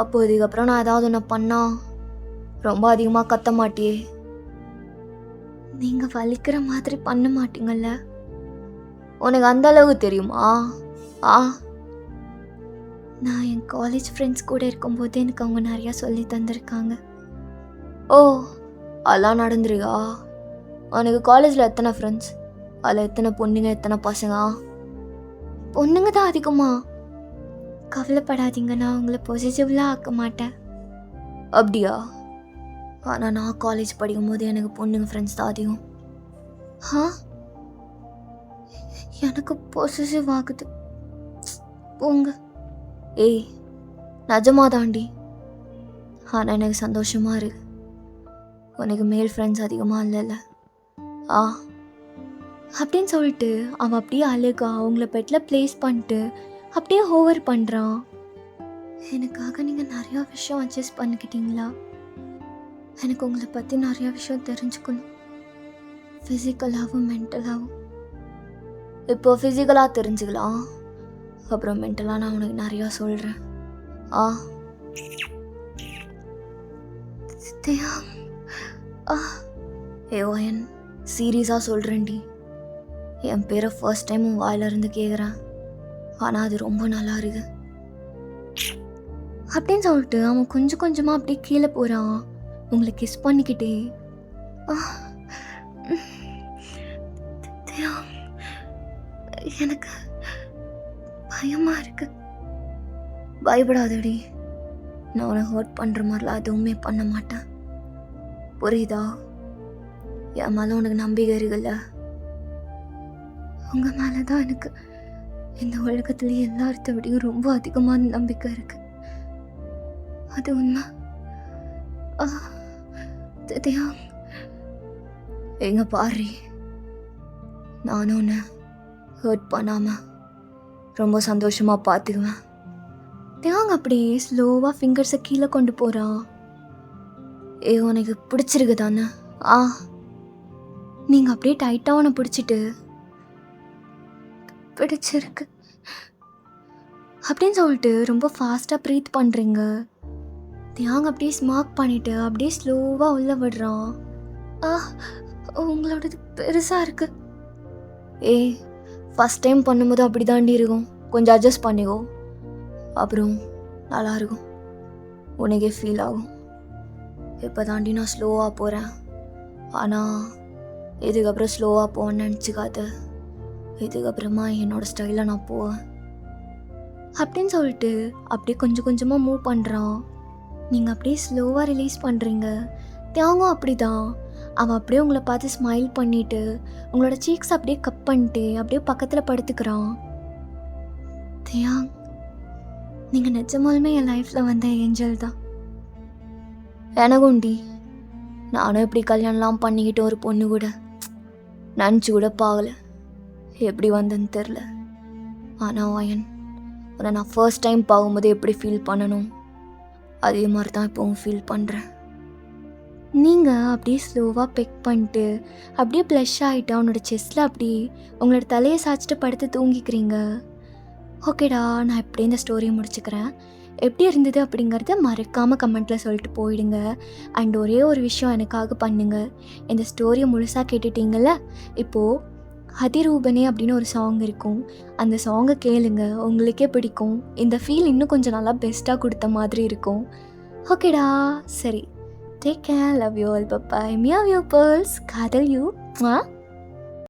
அப்போ இதுக்கப்புறம் நான் ஏதாவது ஒன்று பண்ணா ரொம்ப அதிகமாக கத்த மாட்டியே? நீங்கள் வலிக்கிற மாதிரி பண்ண மாட்டீங்கல்ல? உனக்கு அந்த அளவுக்கு தெரியுமா? நான் என் காலேஜ் ஃப்ரெண்ட்ஸ் கூட இருக்கும்போது எனக்கு அவங்க நிறையா சொல்லி தந்திருக்காங்க. ஓ, அதெல்லாம் நடந்துருக்கா? உனக்கு காலேஜில் எத்தனை ஃப்ரெண்ட்ஸ்? அதில் எத்தனை பொண்ணுங்க எத்தனை பசங்க? பொண்ணுங்க தான் அதிகமா. கவலைப்படாதீங்க, நான் உங்களை பொசிட்டிவ்லாம் ஆக்க மாட்டேன். அப்படியா? ஆனால் நான் காலேஜ் படிக்கும்போது எனக்கு பொண்ணுங்க ஃப்ரெண்ட்ஸ் தான் அதிகம். எனக்கு பொசிட்டிவ் ஆகுது. போங்க. நிஜமா தாண்டி. ஆனால் எனக்கு சந்தோஷமாக இருக்கு. உனக்கு மேல் ஃப்ரெண்ட்ஸ் அதிகமாக இல்லைல்ல? அப்படின்னு சொல்லிட்டு அவன் அப்படியே அழகா அவங்கள பெட்டில் ப்ளேஸ் பண்ணிட்டு அப்படியே ஹோவர் பண்ணுறான். எனக்காக நீங்கள் நிறையா விஷயம் அட்ஜஸ்ட் பண்ணிக்கிட்டீங்களா? எனக்கு உங்களை பற்றி நிறையா விஷயம் தெரிஞ்சுக்கணும், ஃபிசிக்கலாகவும் மென்டலாகவும். இப்போ ஃபிசிக்கலாக தெரிஞ்சுக்கலாம், அப்புறம் மென்டலாக நான் உனக்கு நிறையா சொல்கிறேன். ஓயன், சீரியஸாக சொல்கிறேன்டி. என் பேரை ஃபர்ஸ்ட் டைம் உன் வாயிலிருந்து கேட்குறேன், ஆனால் அது ரொம்ப நல்லா இருக்கு அப்படின்னு சொல்லிட்டு அவன் கொஞ்சம் கொஞ்சமாக அப்படியே கீழே போகிறான், உங்களை கிஸ் பண்ணிக்கிட்டே. எனக்கு பயமாக இருக்கு. பயப்படாதடி, நான் உன்னை ஹர்ட் பண்ணுற மாதிரிலாம் எதுவுமே பண்ண மாட்டேன், புரியுதா? என் மேலே உனக்கு நம்பிக்கை இருக்குல்ல? உங்கள் மேலே தான் எனக்கு இந்த உலகத்துலேயே எல்லாத்த விடையும் ரொம்ப அதிகமான நம்பிக்கை இருக்கு. அது உண்மை. எங்க பாரு, நானும் உன்னை ஹர்ட் பண்ணாமல் ரொம்ப சந்தோஷமாக பார்த்துக்குவேன். தேங்க அப்படியே ஸ்லோவாக ஃபிங்கர்ஸை கீழே கொண்டு போகிறான். உனக்கு பிடிச்சிருக்கு தானே? நீங்கள் அப்படியே டைட்டாக உன்னை பிடிச்சிட்டு பிடிச்சிருக்கு அப்படின்னு சொல்லிட்டு ரொம்ப ஃபாஸ்ட்டாக ப்ரீத் பண்ணுறீங்க. தியாங் அப்படியே ஸ்மார்க் பண்ணிவிட்டு அப்படியே ஸ்லோவாக உள்ளே விடுறான். உங்களோடது பெருசாக இருக்கு. ஃபஸ்ட் டைம் பண்ணும்போது அப்படி தாண்டி இருக்கும், கொஞ்சம் அட்ஜஸ்ட் பண்ணிக்கோ, அப்புறம் நல்லாயிருக்கும், உனக்கே ஃபீல் ஆகும். இப்போ தாண்டி நான் ஸ்லோவாக போகிறேன், ஆனால் இதுக்கப்புறம் ஸ்லோவாக போவேன்னு நினச்சிக்காத, இதுக்கப்புறமா என்னோடய ஸ்டைலில் நான் போவேன் அப்படின்னு சொல்லிட்டு அப்படியே கொஞ்சம் கொஞ்சமாக மூவ் பண்ணுறான். நீங்கள் அப்படியே ஸ்லோவாக ரிலீஸ் பண்ணுறீங்க. தியாங்கும் அப்படி தான், அவன் அப்படியே உங்களை பார்த்து ஸ்மைல் பண்ணிவிட்டு உங்களோட சீக்ஸ் அப்படியே கப் பண்ணிட்டு அப்படியே பக்கத்தில் படுத்துக்கிறான். ஏன் நீங்கள் நிஜமாலுமே என் லைஃப்பில் வந்த ஏஞ்சல் தான். எனக்குண்டி, நானும் இப்படி கல்யாணம்லாம் பண்ணிக்கிட்டு ஒரு பொண்ணு கூட நினச்சி கூட பாகலை. எப்படி வந்தேன்னு தெரில. ஆனால் வாயன், உன்னை நான் ஃபர்ஸ்ட் டைம் பார்க்கும்போது எப்படி ஃபீல் பண்ணணும் அதே மாதிரி தான் இப்போவும் ஃபீல் பண்ணுறேன். நீங்கள் அப்படியே ஸ்லோவாக பெக் பண்ணிட்டு அப்படியே ப்ளஷ் ஆகிட்டு அவனோட செஸ்ட்டில் அப்படி உங்களோட தலையை சாய்ச்சிட்டு படுத்து தூங்கிக்கிறீங்க. ஓகேடா, நான் இப்படியே இந்த ஸ்டோரியை முடிச்சுக்கிறேன். எப்படி இருந்தது அப்படிங்கிறத மறக்காமல் கமெண்ட்டில் சொல்லிட்டு போயிடுங்க. அண்ட் ஒரே ஒரு விஷயம் எனக்காக பண்ணுங்கள். இந்த ஸ்டோரியை முழுசாக கேட்டுட்டீங்கள்ல, இப்போது அதிரூபனே அப்படின்னு ஒரு சாங் இருக்கும். அந்த சாங்கை கேளுங்க, உங்களுக்கே பிடிக்கும். இந்த ஃபீல் இன்னும் கொஞ்சம் நல்லா பெஸ்ட்டாக கொடுத்த மாதிரி இருக்கும். ஓகேடா, சரி. Take care, love you all, bye bye. Meow you pearls, cuddle you. Mwah.